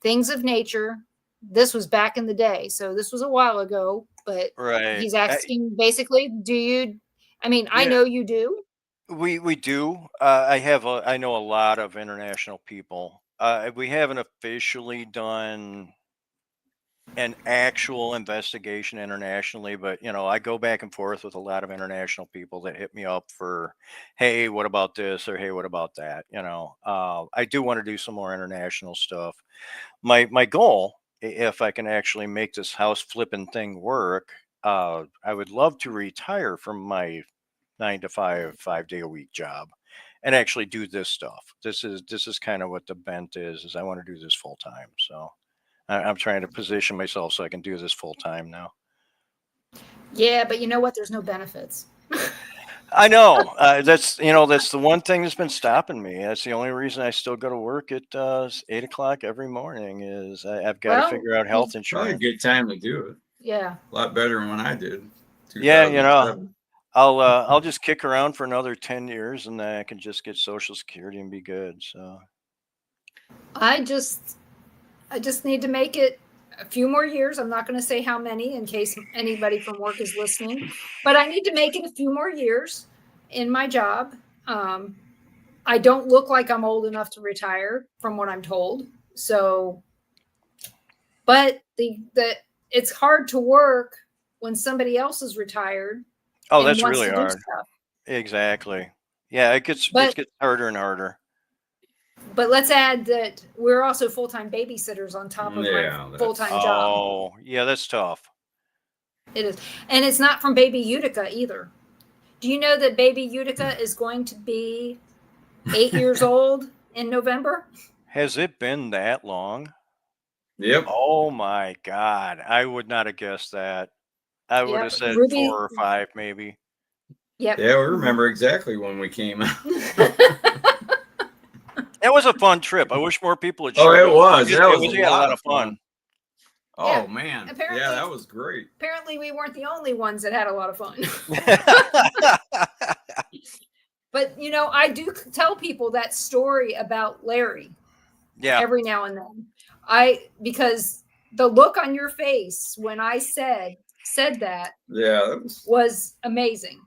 Things of nature. This was back in the day, so this was a while ago, but Right. he's asking basically, do you, I know you do. We do. I know a lot of international people. We haven't officially done an actual investigation internationally, but I go back and forth with a lot of international people that hit me up for, hey, what about this, or hey, what about that? I do want to do some more international stuff. My goal, if I can actually make this house flipping thing work, I would love to retire from my 9 to 5 day a week job and actually do this stuff. This is kind of what the bent is I want to do this full time. So I'm trying to position myself so I can do this full time now. Yeah, but you know what? There's no benefits. I know. That's the one thing that's been stopping me. That's the only reason I still go to work at 8 o'clock every morning is I've got to figure out health Probably a insurance. good time to do it. Yeah. A lot better than when I did. Yeah, I'll just kick around for another 10 years and then I can just get Social Security and be good. So I just need to make it a few more years. I'm not going to say how many in case anybody from work is listening, but I need to make it a few more years in my job. I don't look like I'm old enough to retire from what I'm told. So, but it's hard to work when somebody else is retired Oh, and that's wants really to do hard. stuff. Exactly. Yeah, it gets harder and harder. But let's add that we're also full-time babysitters on top of my full-time job. Oh, yeah, that's tough. It is. And it's not from baby Utica either. Do you know that baby Utica is going to be 8 years old in November? Has it been that long? Yep. Oh my God. I would not have guessed that. I would have said Ruby, 4 or 5 maybe. Yep. Yeah, we remember exactly when we came out. It was a fun trip. I wish more people had Oh, showed it up. was. That was We had a lot of fun. Oh, Yeah, man. apparently- Yeah, that was great. Apparently, we weren't the only ones that had a lot of fun. But, you know, I do tell people that story about Larry Yeah. every now and then. Because the look on your face when I said that was amazing.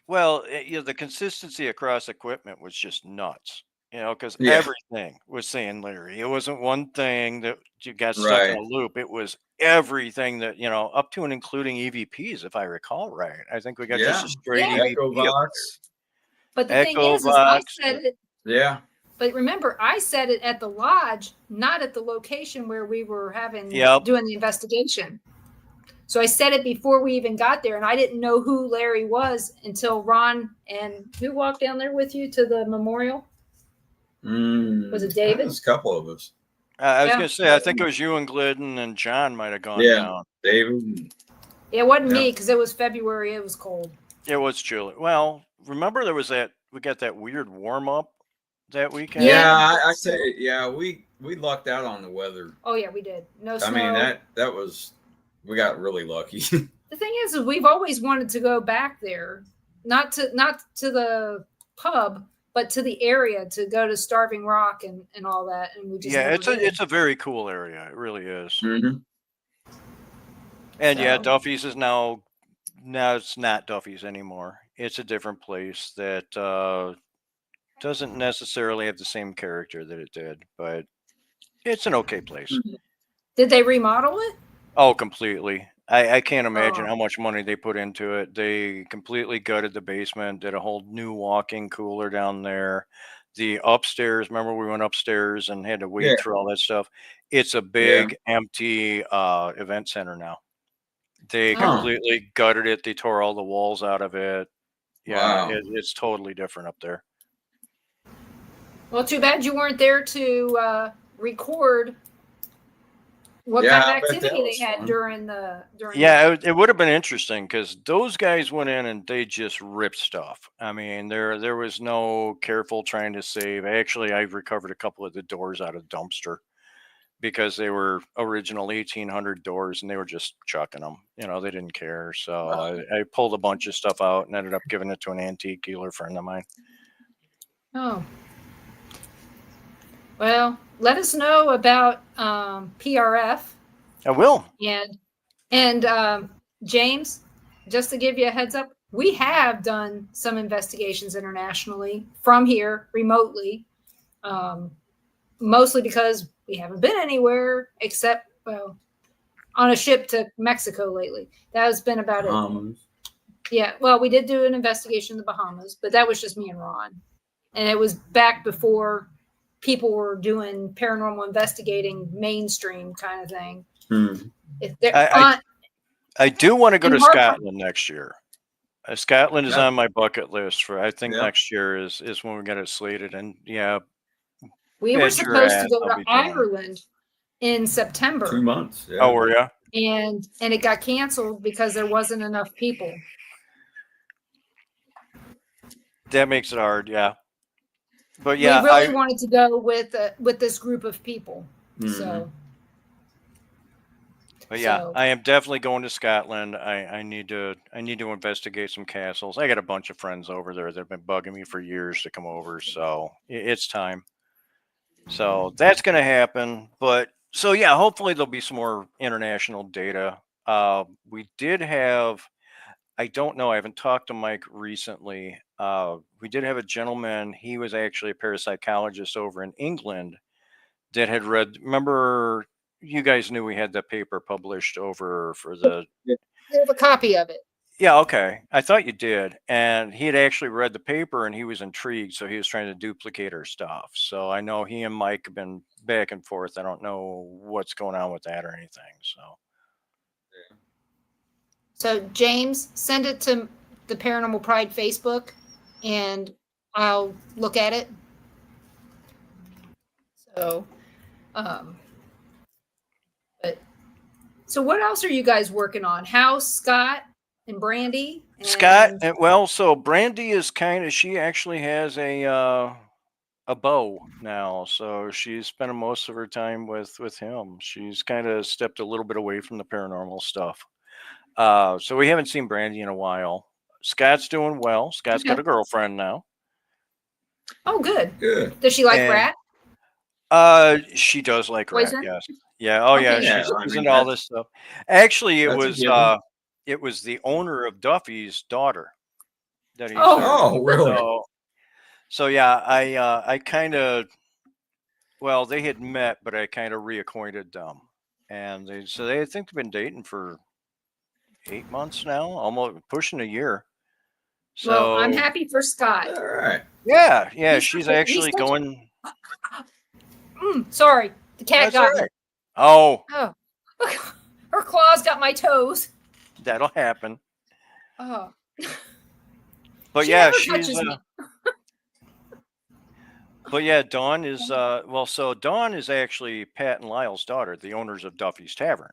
Well, you know, the consistency across equipment was just nuts. You know, because everything was saying Larry. It wasn't one thing that you got stuck in a loop. It was everything that, you know, up to and including EVPs, if I recall right. I think we got just a straight EVP. Echo box. But the thing is I said it. Yeah. But remember, I said it at the lodge, not at the location where we were doing the investigation. So I said it before we even got there, and I didn't know who Larry was until Ron and who walked down there with you to the memorial? Was it David? It was a couple of us. I was going to say, I think it was you and Glidden and John might have gone down. David. It wasn't me because it was February. It was cold. It was chilly. Well, remember there was we got that weird warm up that weekend? Yeah, I say, we lucked out on the weather. Oh, yeah, we did. No snow. I mean, that was, we got really lucky. The thing is we've always wanted to go back there, not to the pub, but to the area to go to Starving Rock and all that. And we just it's a very cool area. It really is. Mm-hmm. And Duffy's is now it's not Duffy's anymore. It's a different place that doesn't necessarily have the same character that it did, but it's an okay place. Did they remodel it? Oh, completely. I can't imagine how much money they put into it. They completely gutted the basement, did a whole new walk-in cooler down there. The upstairs, remember we went upstairs and had to wade through all that stuff? It's a big empty event center now. They completely gutted it. They tore all the walls out of it. Yeah, it's totally different up there. Well, too bad you weren't there to record what kind of activity they had during it would have been interesting because those guys went in and they just ripped stuff. I mean, there was no careful trying to save. Actually, I recovered a couple of the doors out of the dumpster because they were original 1800 doors and they were just chucking them. You know, they didn't care. So I pulled a bunch of stuff out and ended up giving it to an antique dealer friend of mine. Oh. Well, let us know about PRF. I will. And James, just to give you a heads up, we have done some investigations internationally from here remotely, mostly because we haven't been anywhere except, on a ship to Mexico lately. That has been about it. Yeah, well, we did do an investigation in the Bahamas, but that was just me and Ron. And it was back before people were doing paranormal investigating mainstream kind of thing. I do want to go to Scotland next year. Scotland is on my bucket list for, I think next year is when we got it slated. And we were supposed to go to Ireland in September. 2 months. Yeah. Oh, were you? And it got canceled because there wasn't enough people. That makes it hard. Yeah. But we really wanted to go with this group of people. So, but I am definitely going to Scotland. I need to investigate some castles. I got a bunch of friends over there that have been bugging me for years to come over. So it's time. So that's going to happen. But hopefully there'll be some more international data. We did have, I don't know, I haven't talked to Mike recently. We did have a gentleman, he was actually a parapsychologist over in England that had read, remember, you guys knew we had that paper published over for the hold a copy of it. Yeah, okay. I thought you did. And he had actually read the paper and he was intrigued, so he was trying to duplicate our stuff. So I know he and Mike have been back and forth. I don't know what's going on with that or anything. So James, send it to the Paranormal Pride Facebook, and I'll look at it. So, but so what else are you guys working on? House, Scott, and Brandy. And Scott, well, so Brandy is she actually has a bow now, so she's spending most of her time with him. She's kind of stepped a little bit away from the paranormal stuff. So we haven't seen Brandy in a while. Scott's doing well. Scott's got a girlfriend now. Oh, good. Good. Does she like Rat? She does like Poison? Rat. Yes. Yeah. Oh, Okay, yeah. yeah, She's into all this stuff. Actually, it was the owner of Duffy's daughter that he. Oh, really? So yeah, I kind of, well, they had met, but I kind of reacquainted them, and they I think they've been dating for 8 months now, almost pushing a year. So well, I'm happy for Scott. All right. Yeah, she's actually going. Sorry, the cat got me. Oh, her claws got my toes. That'll happen. Oh, but yeah, she's. But yeah, Dawn is so Dawn is actually Pat and Lyle's daughter, the owners of Duffy's Tavern.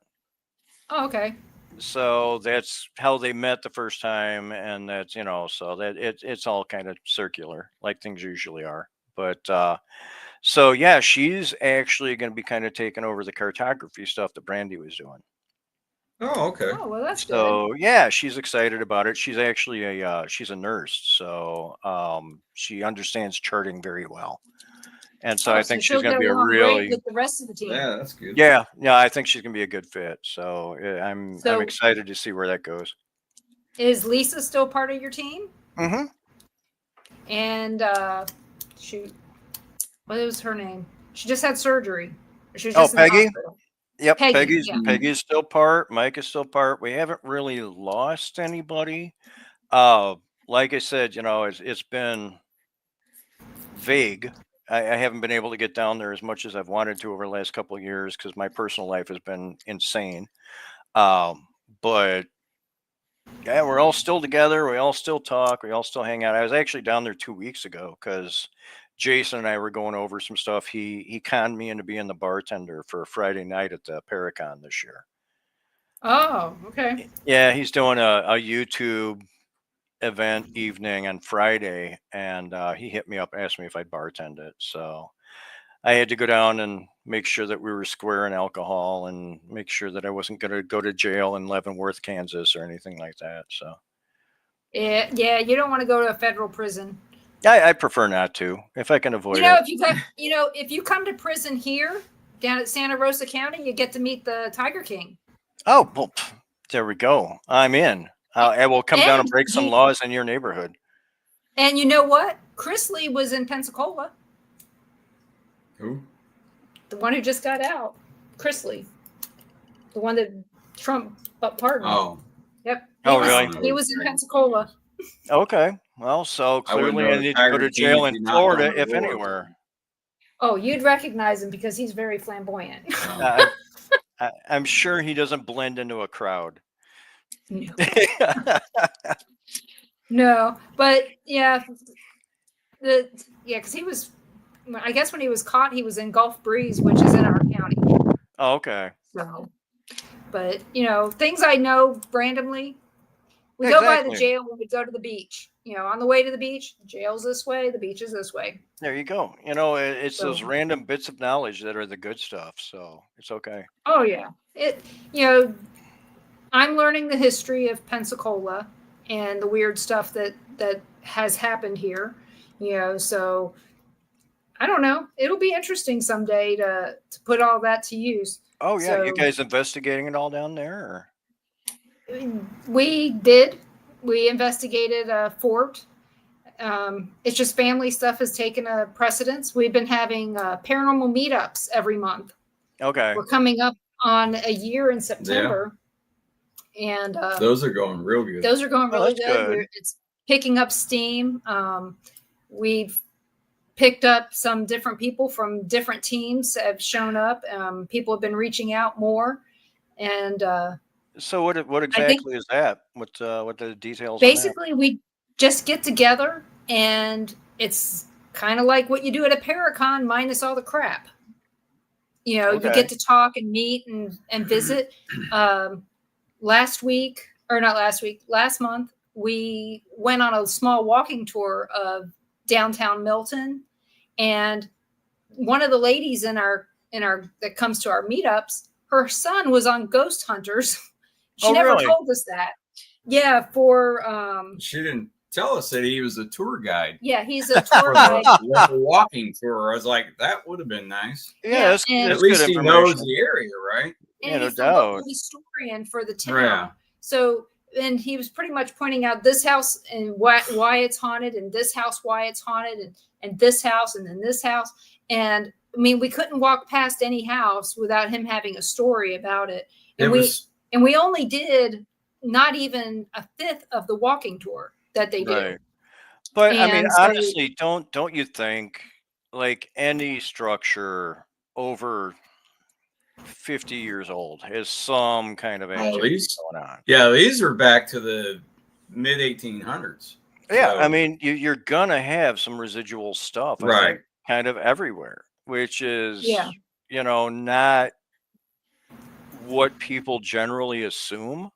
Oh, okay. So that's how they met the first time, and that's so that it's all kind of circular, like things usually are. But so yeah, she's actually going to be kind of taking over the cartography stuff that Brandy was doing. Oh, okay. Oh, well, that's good. So yeah, she's excited about it. She's actually she's a nurse, so she understands charting very well. And so I think she's going to be a really with the rest of the team. Yeah, that's good. Yeah, I think she's going to be a good fit. So I'm excited to see where that goes. Is Lisa still part of your team? Mm-hmm. And shoot, what was her name? She just had surgery. She was Oh, just in Peggy. the hospital. Yep, Peggy's Peggy's still part. Mike is still part. We haven't really lost anybody. Like I said, it's been vague. I haven't been able to get down there as much as I've wanted to over the last couple of years because my personal life has been insane. But yeah, we're all still together. We all still talk. We all still hang out. I was actually down there 2 weeks ago because Jason and I were going over some stuff. He conned me into being the bartender for a Friday night at the Paracon this year. Oh, okay. Yeah, he's doing a YouTube event evening on Friday, and he hit me up, asked me if I'd bartend it. So I had to go down and make sure that we were square in alcohol and make sure that I wasn't going to go to jail in Leavenworth, Kansas, or anything like that. So yeah, you don't want to go to a federal prison. I prefer not to if I can avoid it. If you come to prison here down at Santa Rosa County, you get to meet the Tiger King. Oh, well, there we go. I'm in. I will come down and break some laws in your neighborhood. And you know what? Chris Lee was in Pensacola. Who? The one who just got out. Chris Lee. The one that Trump pardoned. Oh. Yep. Really? He was in Pensacola. Okay. Well, so clearly I need to go to jail in Florida, if anywhere. Oh, you'd recognize him because he's very flamboyant. I'm sure he doesn't blend into a crowd. No. No, but yeah, because he was, I guess when he was caught, he was in Gulf Breeze, which is in our county. Oh, okay. So, but things I know randomly. We go by the jail when we go to the beach. On the way to the beach, jail's this way, the beach is this way. There you go. It's those random bits of knowledge that are the good stuff. So it's okay. Oh yeah, I'm learning the history of Pensacola and the weird stuff that has happened here. So I don't know. It'll be interesting someday to put all that to use. Oh yeah, so, you guys investigating it all down there? We did. We investigated a fort. It's just family stuff has taken a precedence. We've been having paranormal meetups every month. Okay. We're coming up on a year in September. Yeah. and Those are going real good. those are going Oh, really that's good. good. It's picking up steam. We've picked up some different people from different teams that have shown up. People have been reaching out more, and So what I think exactly is that? What are the details on that? basically we just get together, and it's kind of like what you do at a Paracon minus all the crap. You know, you Okay. get to talk and meet and visit. Last month, we went on a small walking tour of downtown Milton, and one of the ladies in our that comes to our meetups, her son was on Ghost Hunters. She Oh, never really? told us that. Yeah, for She didn't tell us that he was a tour guide yeah, he's a tour for guide. the walking tour. I was like, that would have been nice. Yeah, Yeah, and At that's least good he knows information. the area, right? Yeah, and no he's the local doubt. historian for the town. Yeah. So, and he was pretty much pointing out this house and why it's haunted, and this house why it's haunted, and this house, and then this house. And I mean, we couldn't walk past any house without him having a story about it. And we only did not even a fifth of the walking tour that they do. Right. But I mean, And so, honestly, don't you think like any structure over 50 years old has some kind of activity going on? Yeah, these are back to the mid 1800s. Yeah, I So, mean, you're gonna have some residual stuff, I right. think, kind of everywhere, which is, yeah, not what people generally assume.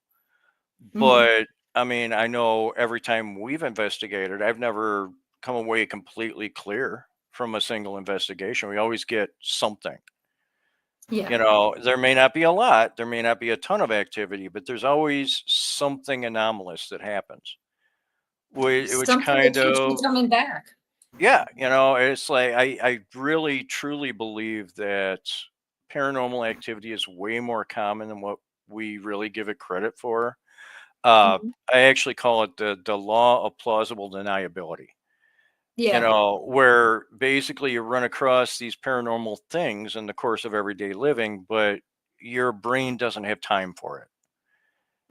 mhm. But I mean, I know every time we've investigated, I've never come away completely clear from a single investigation. We always get something. Yeah, There may not be a lot, there may not be a ton of activity, but there's always something anomalous that happens, which something that kind keeps you of, coming back. yeah, it's like I really truly believe that paranormal activity is way more common than what we really give it credit for. Mhm. I actually call it the law of plausible deniability. Yeah, Where basically you run across these paranormal things in the course of everyday living, but your brain doesn't have time for it.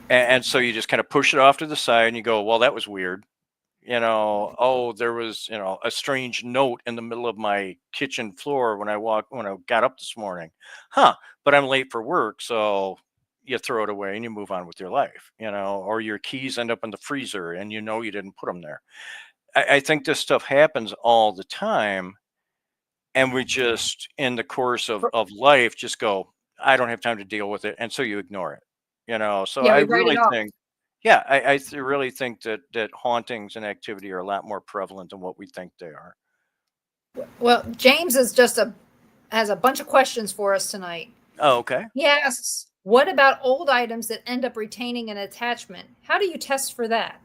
And so you just kind of push it off to the side and you go, well, that was weird. Oh, there was, a strange note in the middle of my kitchen floor when I got up this morning. Huh, but I'm late for work, so you throw it away and you move on with your life, or your keys end up in the freezer and you didn't put them there. I think this stuff happens all the time, and we just in the course of life just go, I don't have time to deal with it, and so you ignore it. So yeah, I we write it really off. think, yeah, I really think that hauntings and activity are a lot more prevalent than what we think they are. Well, James has a bunch of questions for us tonight. Oh, okay. He asks, "What about old items that end up retaining an attachment? How do you test for that?"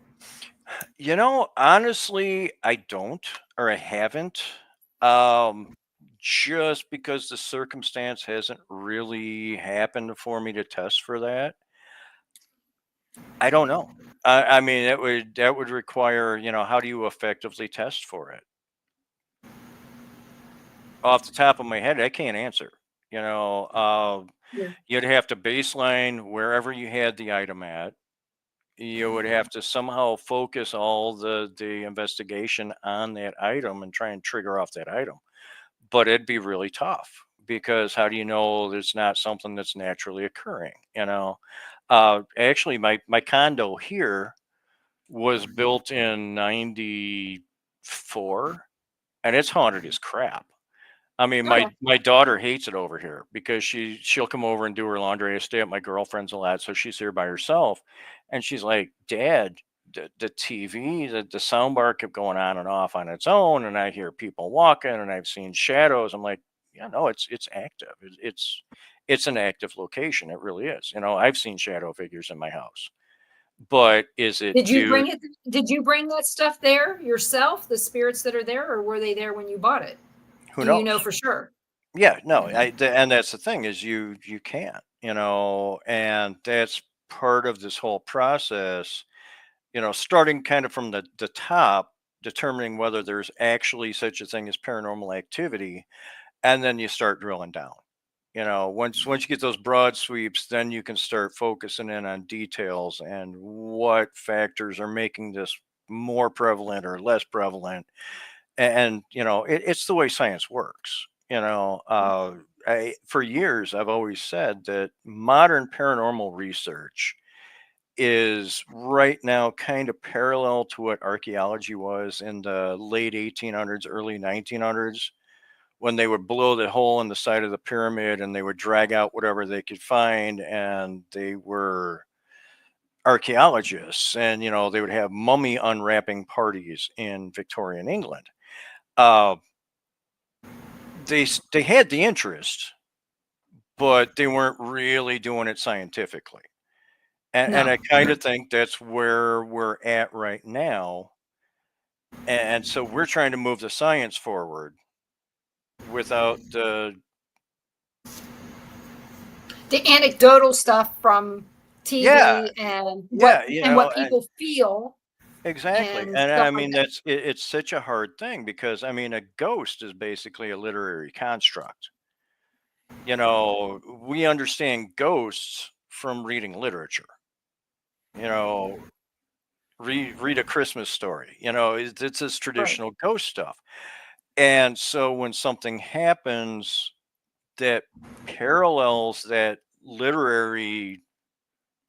Honestly, I don't, or I haven't. Um, just because the circumstance hasn't really happened for me to test for that. I don't know. I mean, that would require, how do you effectively test for it? Off the top of my head, I can't answer. Yeah. You'd have to baseline wherever you had the item at. You would have to somehow focus all the investigation on that item and try and trigger off that item. But it'd be really tough because how do you know there's not something that's naturally occurring? Actually, my condo here was built in '94, and it's haunted as crap. I mean, Oh, my daughter hates it over here because she'll come over and do her laundry. I stay at my girlfriend's a lot, so she's here by herself, and she's like, "Dad, the TV, the sound bar kept going on and off on its own, and I hear people walking, and I've seen shadows." I'm like, "Yeah, no, it's active. It's an active location. It really is. I've seen shadow figures in my house, but is it did you due? bring it? Did you bring that stuff there yourself? The spirits that are there, or were they there when you bought it? Who Do you know knows?" for sure? Yeah, no, and that's the thing is you can't, and that's part of this whole process, starting kind of from the top, determining whether there's actually such a thing as paranormal activity, and then you start drilling down. Once you get those broad sweeps, then you can start focusing in on details and what factors are making this more prevalent or less prevalent. And it's the way science works. For years I've always said that modern paranormal research is right now kind of parallel to what archaeology was in the late 1800s, early 1900s, when they would blow the hole in the side of the pyramid and they would drag out whatever they could find, and they were archaeologists, and they would have mummy unwrapping parties in Victorian England. They had the interest, but they weren't really doing it scientifically. And No. I kind of think that's where we're at right now. And so we're trying to move the science forward without the anecdotal stuff from TV Yeah. and Yeah, what people feel. exactly. and And stuff I like mean, that. it's such a hard thing because I mean, a ghost is basically a literary construct. We understand ghosts from reading literature. Read A Christmas Story. It's this Right. traditional ghost stuff. And so when something happens that parallels that literary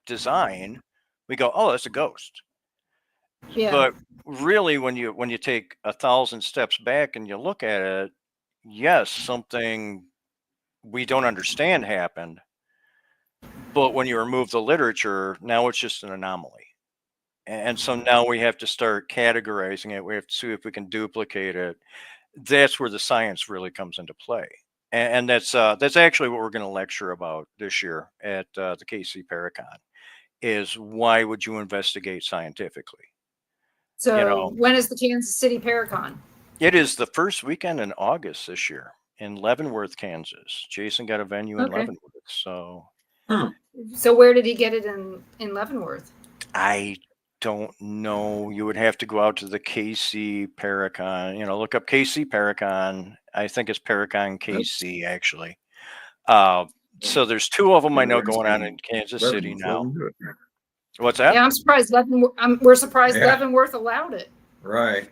design, we go, "Oh, that's a ghost." Yeah. But really, when you take 1,000 steps back and you look at it, yes, something we don't understand happened. But when you remove the literature, now it's just an anomaly. And so now we have to start categorizing it. We have to see if we can duplicate it. That's where the science really comes into play. And that's actually what we're going to lecture about this year at the KC Paracon, is why would you investigate scientifically? So when is the Kansas City Paracon? It is the first weekend in August this year in Leavenworth, Kansas. Jason got a venue in Okay. Leavenworth. So So where did he get it in Leavenworth? I don't know. You would have to go out to the KC Paracon, look up KC Paracon. I think it's Paracon KC actually. So there's two of them I know going on in Kansas City now. What's that? Yeah, I'm surprised we're surprised Yeah. Leavenworth allowed it. Right.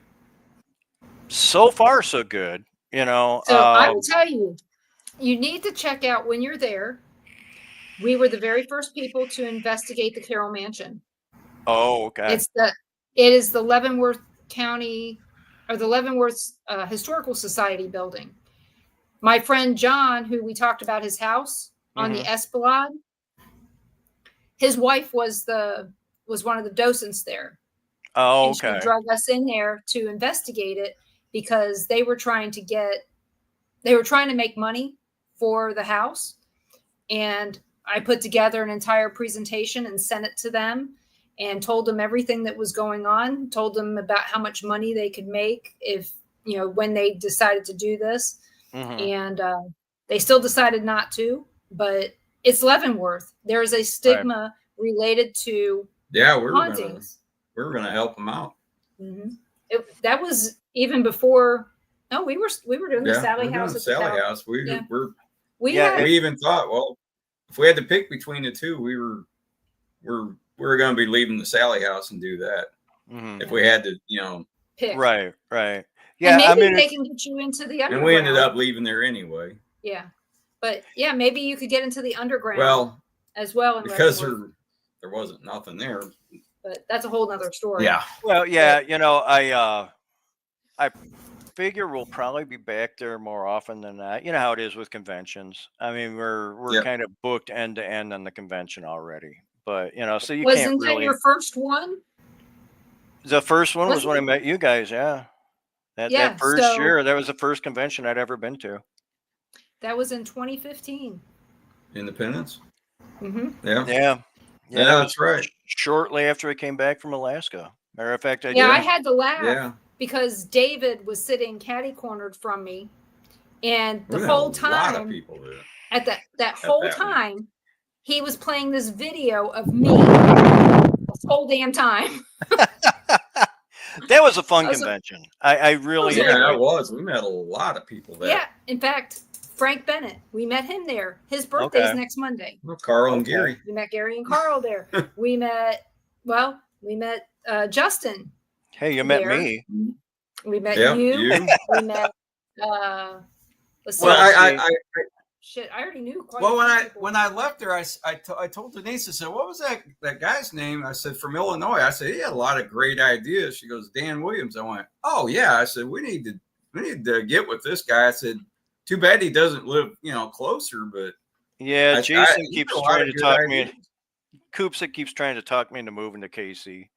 So far, so good. So I will tell you, you need to check out when you're there. We were the very first people to investigate the Carroll Mansion. Oh, okay. It is the Leavenworth County or the Leavenworth Historical Society building. My friend John, who we talked about his house on the Esplanade, his wife was one of the docents there. Oh, and okay. she drug us in there to investigate it because they were trying to make money for the house. And I put together an entire presentation and sent it to them and told them everything that was going on, told them about how much money they could make if, when they decided to do this. And they still decided not to, but it's Leavenworth. There is a stigma related to hauntings. We were going to help them out. That was even before. No, we were doing the Sally House. The Sally House. We even thought, well, if we had to pick between the two, we were going to be leaving the Sally House and do that. If we had to, pick. Right. Yeah, and maybe they can get you into the underground. And we ended up leaving there anyway. Yeah, but yeah, maybe you could get into the underground. As well, because there wasn't nothing there. But that's a whole nother story. Yeah. Well, yeah, I figure we'll probably be back there more often than not. You know how it is with conventions. I mean, we're kind of booked end to end on the convention already. But so you can't really. Wasn't that your first one? The first one was when I met you guys. Yeah. That first year, that was the first convention I'd ever been to. That was in 2015. Independence. Yeah, that's right. Shortly after I came back from Alaska. Matter of fact, I had to laugh because David was sitting catty-cornered from me, and the whole time, a lot of people there. At that whole time, he was playing this video of me the whole damn time. That was a fun convention. I really enjoyed it. It was. We met a lot of people there. Yeah, in fact, Frank Bennett. We met him there. His birthday's next Monday. Well, Carl and Gary. We met Gary and Carl there. we met Justin. Hey, you met me. We met you. We met let's see. Well, shit, I already knew quite when I left there, I told Denise, I said, what was that guy's name? I said, from Illinois. I said, he had a lot of great ideas. She goes, Dan Williams. I went, oh yeah. I said, we need to get with this guy. I said, too bad he doesn't live, closer, but yeah, Jason keeps trying to talk me. Coopsick keeps trying to talk me into moving to KC.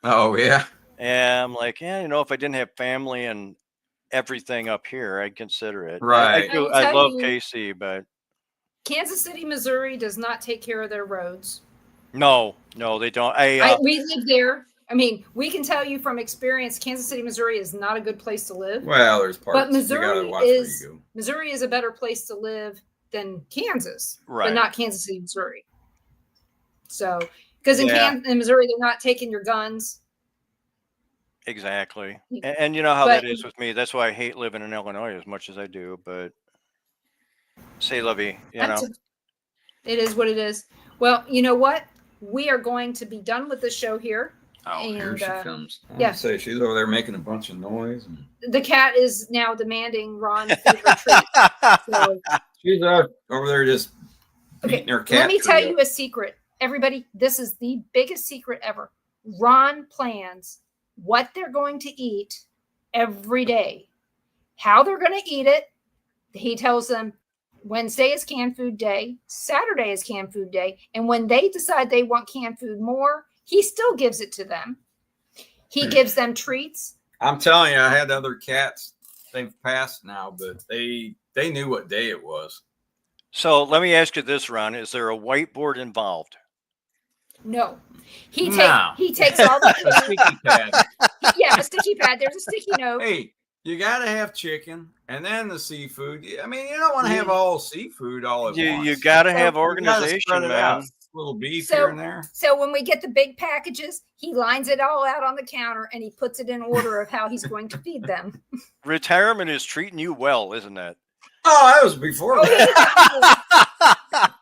Oh yeah. And I'm like, if I didn't have family and everything up here, I'd consider it. Right. I love KC, but Kansas City, Missouri does not take care of their roads. No, they don't. We live there. I mean, we can tell you from experience, Kansas City, Missouri is not a good place to live. Well, there's parts. But Missouri is a better place to live than Kansas, but not Kansas City, Missouri. So, because in Missouri, they're not taking your guns. Exactly. And you know how that is with me. That's why I hate living in Illinois as much as I do. But say la vie, it is what it is. Well, you know what? We are going to be done with the show here. Oh, here she comes. Say she's over there making a bunch of noise. The cat is now demanding Ron feed her treat. So, she's over there just eating her cat. Let me tell you a secret. Everybody, this is the biggest secret ever. Ron plans what they're going to eat every day, how they're going to eat it. He tells them Wednesday is canned food day, Saturday is canned food day, and when they decide they want canned food more, he still gives it to them. He gives them treats. I'm telling you, I had other cats. They've passed now, but they knew what day it was. So let me ask you this, Ron: is there a whiteboard involved? No. He takes all the a sticky pad. A sticky pad. There's a sticky note. Hey, you got to have chicken and then the seafood. I mean, you don't want to have all seafood all at once. You got to have organization, man. Little beef here and there. So when we get the big packages, he lines it all out on the counter and he puts it in order of how he's going to feed them. Retirement is treating you well, isn't it? Oh, that was before that.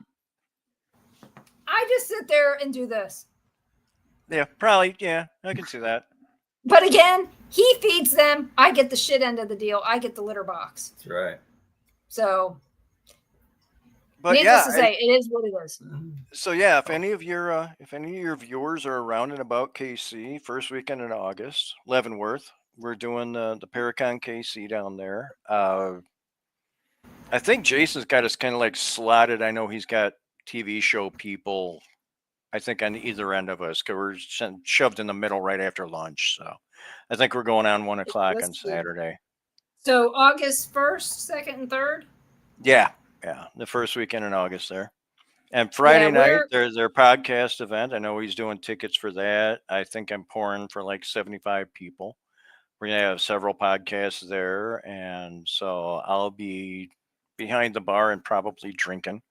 I just sit there and do this. Yeah, probably. Yeah, I can see that. But again, he feeds them. I get the shit end of the deal. I get the litter box. That's right. So, but needless to say, it is what it is. So yeah, if any of your viewers are around and about KC, first weekend in August, Leavenworth, we're doing the Paracon KC down there. I think Jason's got us kind of like slotted. I know he's got TV show people, I think, on either end of us, because we're shoved in the middle right after lunch. So I think we're going on 1 o'clock on Saturday. So August 1st, 2nd, and 3rd? Yeah, the first weekend in August there. And Friday night, there's their podcast event. I know he's doing tickets for that. I think I'm pouring for like 75 people. We're going to have several podcasts there. And so I'll be behind the bar and probably drinking,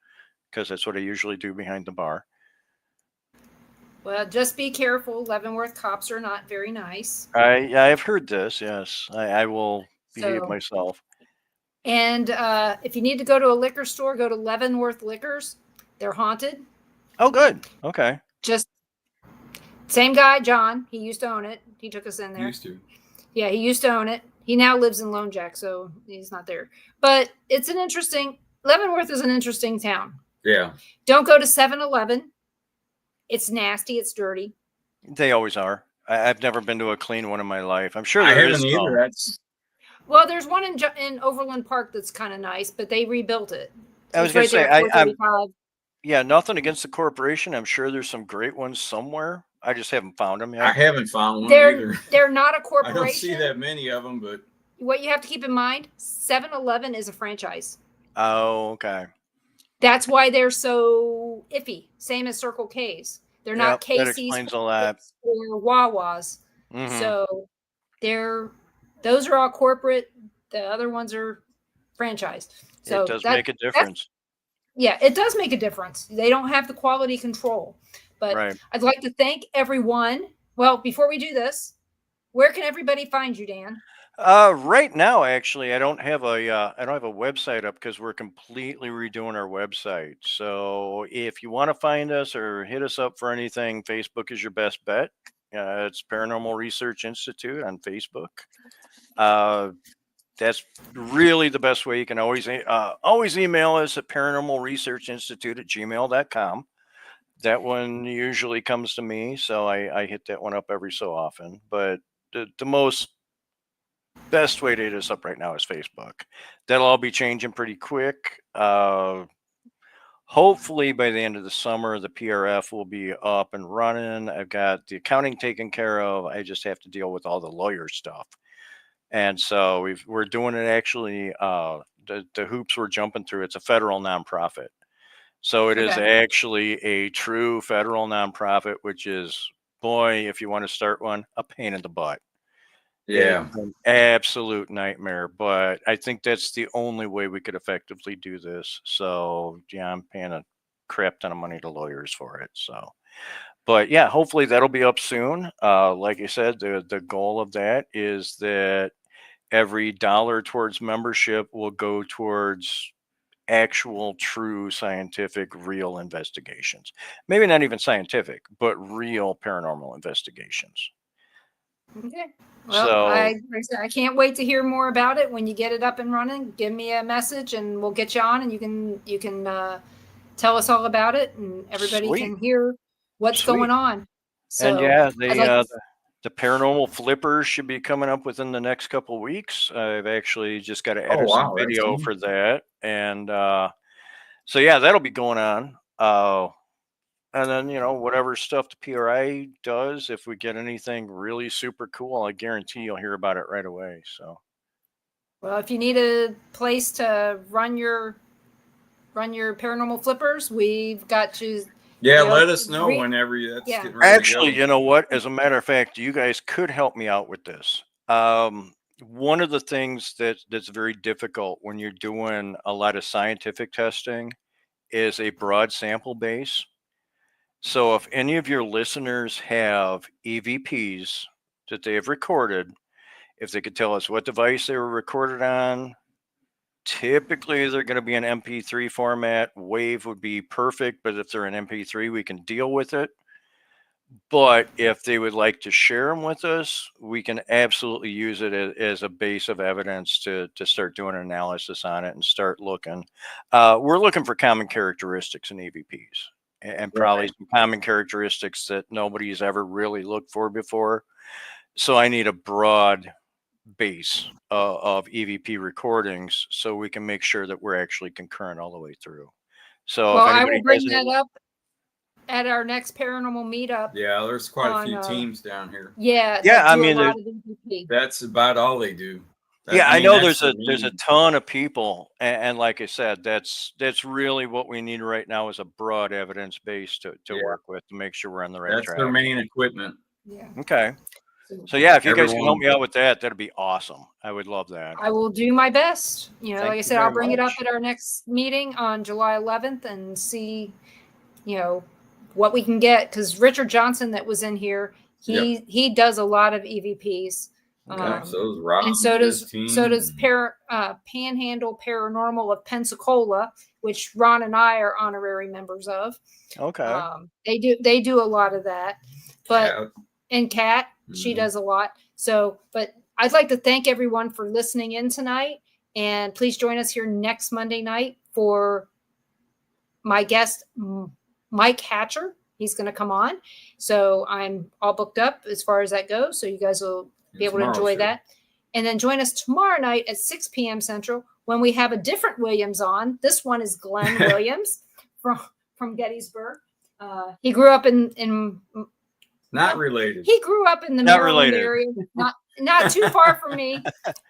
because that's what I usually do behind the bar. Well, just be careful. Leavenworth cops are not very nice. I've heard this. Yes, I will behave myself. And if you need to go to a liquor store, go to Leavenworth Liquors. They're haunted. Oh, good. Okay. Just same guy, John. He used to own it. He took us in there. Yeah, he used to own it. He now lives in Lone Jack, so he's not there. But it's Leavenworth is an interesting town. Yeah. Don't go to 7-Eleven. It's nasty. It's dirty. They always are. I've never been to a clean one in my life. I'm sure I haven't either. Well, there's one in Overland Park that's kind of nice, but they rebuilt it. I was going to say, nothing against the corporation. I'm sure there's some great ones somewhere. I just haven't found them yet. I haven't found one either. They're not a corporation. I don't see that many of them, but what you have to keep in mind, 7-Eleven is a franchise. Oh, okay. That's why they're so iffy. Same as Circle K's. They're not KC's that explains a lot. Or Wawa's. Mm-hmm. So those are all corporate. The other ones are franchised. So it does make a difference. It does make a difference. They don't have the quality control. But I'd like to thank everyone. Well, before we do this, where can everybody find you, Dan? Right now, actually, I don't have a website up because we're completely redoing our website. So if you want to find us or hit us up for anything, Facebook is your best bet. It's Paranormal Research Institute on Facebook. That's really the best way. You can always email us at paranormalresearchinstitute@gmail.com. That one usually comes to me, so I hit that one up every so often. But the most best way to hit us up right now is Facebook. That'll all be changing pretty quick. Hopefully by the end of the summer, the PRF will be up and running. I've got the accounting taken care of. I just have to deal with all the lawyer stuff. And so we're doing it actually. The hoops we're jumping through. It's a federal nonprofit. So it is Okay. actually a true federal nonprofit, which is, boy, if you want to start one, a pain in the butt. It's Yeah. an absolute nightmare, but I think that's the only way we could effectively do this. So yeah, I'm paying a crap ton of money to lawyers for it. So, but yeah, hopefully that'll be up soon. Like I said, the goal of that is that every dollar towards membership will go towards actual true scientific real investigations. Maybe not even scientific, but real paranormal investigations. Okay. Well, So like I said, I can't wait to hear more about it when you get it up and running. Give me a message and we'll get you on, and you can tell us all about it, and everybody sweet, can hear what's sweet. going on. And So yeah, I'd like to. the paranormal flippers should be coming up within the next couple weeks. I've actually just got to Oh edit some wow, that's video neat. for that, and so yeah, that'll be going on. And then whatever stuff the PRI does, if we get anything really super cool, I guarantee you'll hear about it right away. So Well, if you need a place to run your paranormal flippers, we've got you. Yeah, You know, let us know whenever that's yeah. getting ready to actually, go. you know what? As a matter of fact, you guys could help me out with this. One of the things that's very difficult when you're doing a lot of scientific testing is a broad sample base. So if any of your listeners have EVPs that they have recorded, if they could tell us what device they were recorded on, typically they're going to be in MP3 format. Wave would be perfect, but if they're in MP3, we can deal with it. But if they would like to share them with us, we can absolutely use it as a base of evidence to start doing an analysis on it and start looking. We're looking for common characteristics in EVPs, and probably Right. some common characteristics that nobody's ever really looked for before. So I need a broad base of EVP recordings so we can make sure that we're actually concurrent all the way through. So Well, if I will anybody has bring any, that up at our next paranormal meetup. Yeah, there's quite a On few teams down here. yeah, yeah, that I do a mean, lot of EVP. That's about all they do. yeah, I I mean, know that's their there's a main. ton of people, and like I said, that's really what we need right now is a broad evidence base to Yeah, work with to make sure we're on the right that's their track. main equipment. Yeah. Okay, So so yeah, if you guys can help Everyone. me out with that, that'd be awesome. I would love that. I will do my best. Thank Like I you said, I'll very bring it up much. at our next meeting on July 11th and see, what we can get. Because Richard Johnson, that was in here, Yep. he does a lot of EVPs. Okay. So is Rob And and his team. Panhandle Paranormal of Pensacola, which Ron and I are honorary members of. Okay. They do a lot of that, but Cat. and Kat, she does a lot. So, but I'd like to thank everyone for listening in tonight, and please join us here next Monday night for my guest Mike Hatcher. He's going to come on, so I'm all booked up as far as that goes. So you guys will be able to enjoy that. And then join us tomorrow night at 6 p.m. Central when we have a different Williams on. This one is Glenn Williams from Gettysburg. He grew up in Not related. He grew up in the Not Maryland related. area, not too far from me.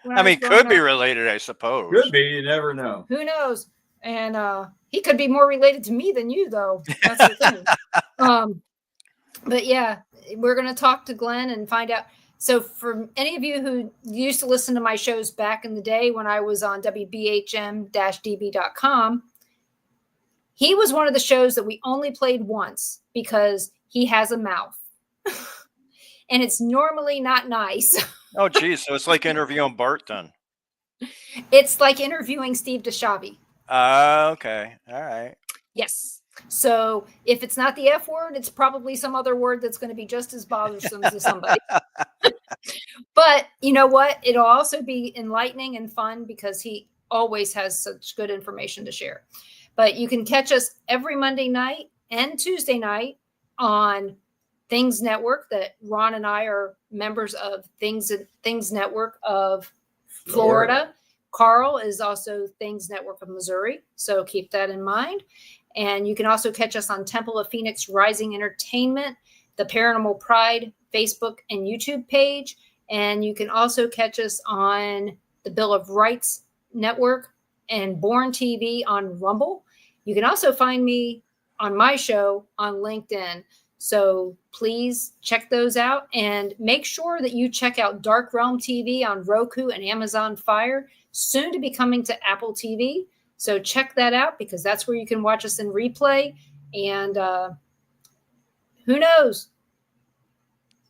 I mean, could be related, I suppose. Could be. You never know. Who knows? And he could be more related to me than you, though. That's the thing. But yeah, we're going to talk to Glenn and find out. So for any of you who used to listen to my shows back in the day when I was on WBHM-DB.com, he was one of the shows that we only played once because he has a mouth. And it's normally not nice. Oh, geez. So it's like interviewing Bart then. It's like interviewing Steve DeShavi. Okay. All right. Yes. So if it's not the F word, it's probably some other word that's going to be just as bothersome to somebody. But you know what? It'll also be enlightening and fun because he always has such good information to share. But you can catch us every Monday night and Tuesday night on Things Network, that Ron and I are members of Things Network of Florida. Carl is also Things Network of Missouri. So keep that in mind. And you can also catch us on Temple of Phoenix Rising Entertainment, the Paranormal Pride Facebook and YouTube page. And you can also catch us on the Bill of Rights Network and BoRNTV on Rumble. You can also find me on my show on LinkedIn. So please check those out and make sure that you check out Dark Realm TV on Roku and Amazon Fire, soon to be coming to Apple TV. So check that out because that's where you can watch us in replay. And who knows?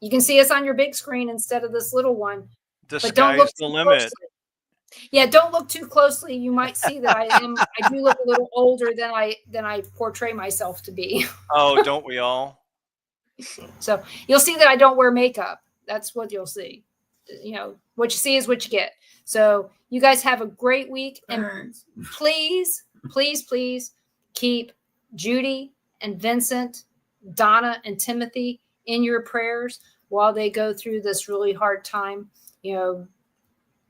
You can see us on your big screen instead of this little one. The But don't look sky's the too limit. closely. Yeah, don't look too closely. You might see that I do look a little older than I portray myself to be. Oh, don't we all? So you'll see that I don't wear makeup. That's what you'll see. You know, what you see is what you get. So you guys have a great week. And please, please, please keep Judy and Vincent, Donna and Timothy in your prayers while they go through this really hard time. You know,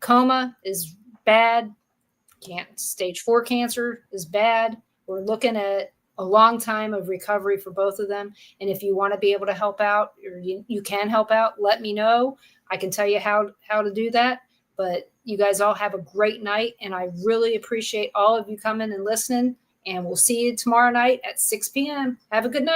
coma is bad. Stage 4 cancer is bad. We're looking at a long time of recovery for both of them. And if you want to be able to help out, or you can help out, let me know. I can tell you how to do that. But you guys all have a great night. And I really appreciate all of you coming and listening. And we'll see you tomorrow night at 6 p.m. Have a good night.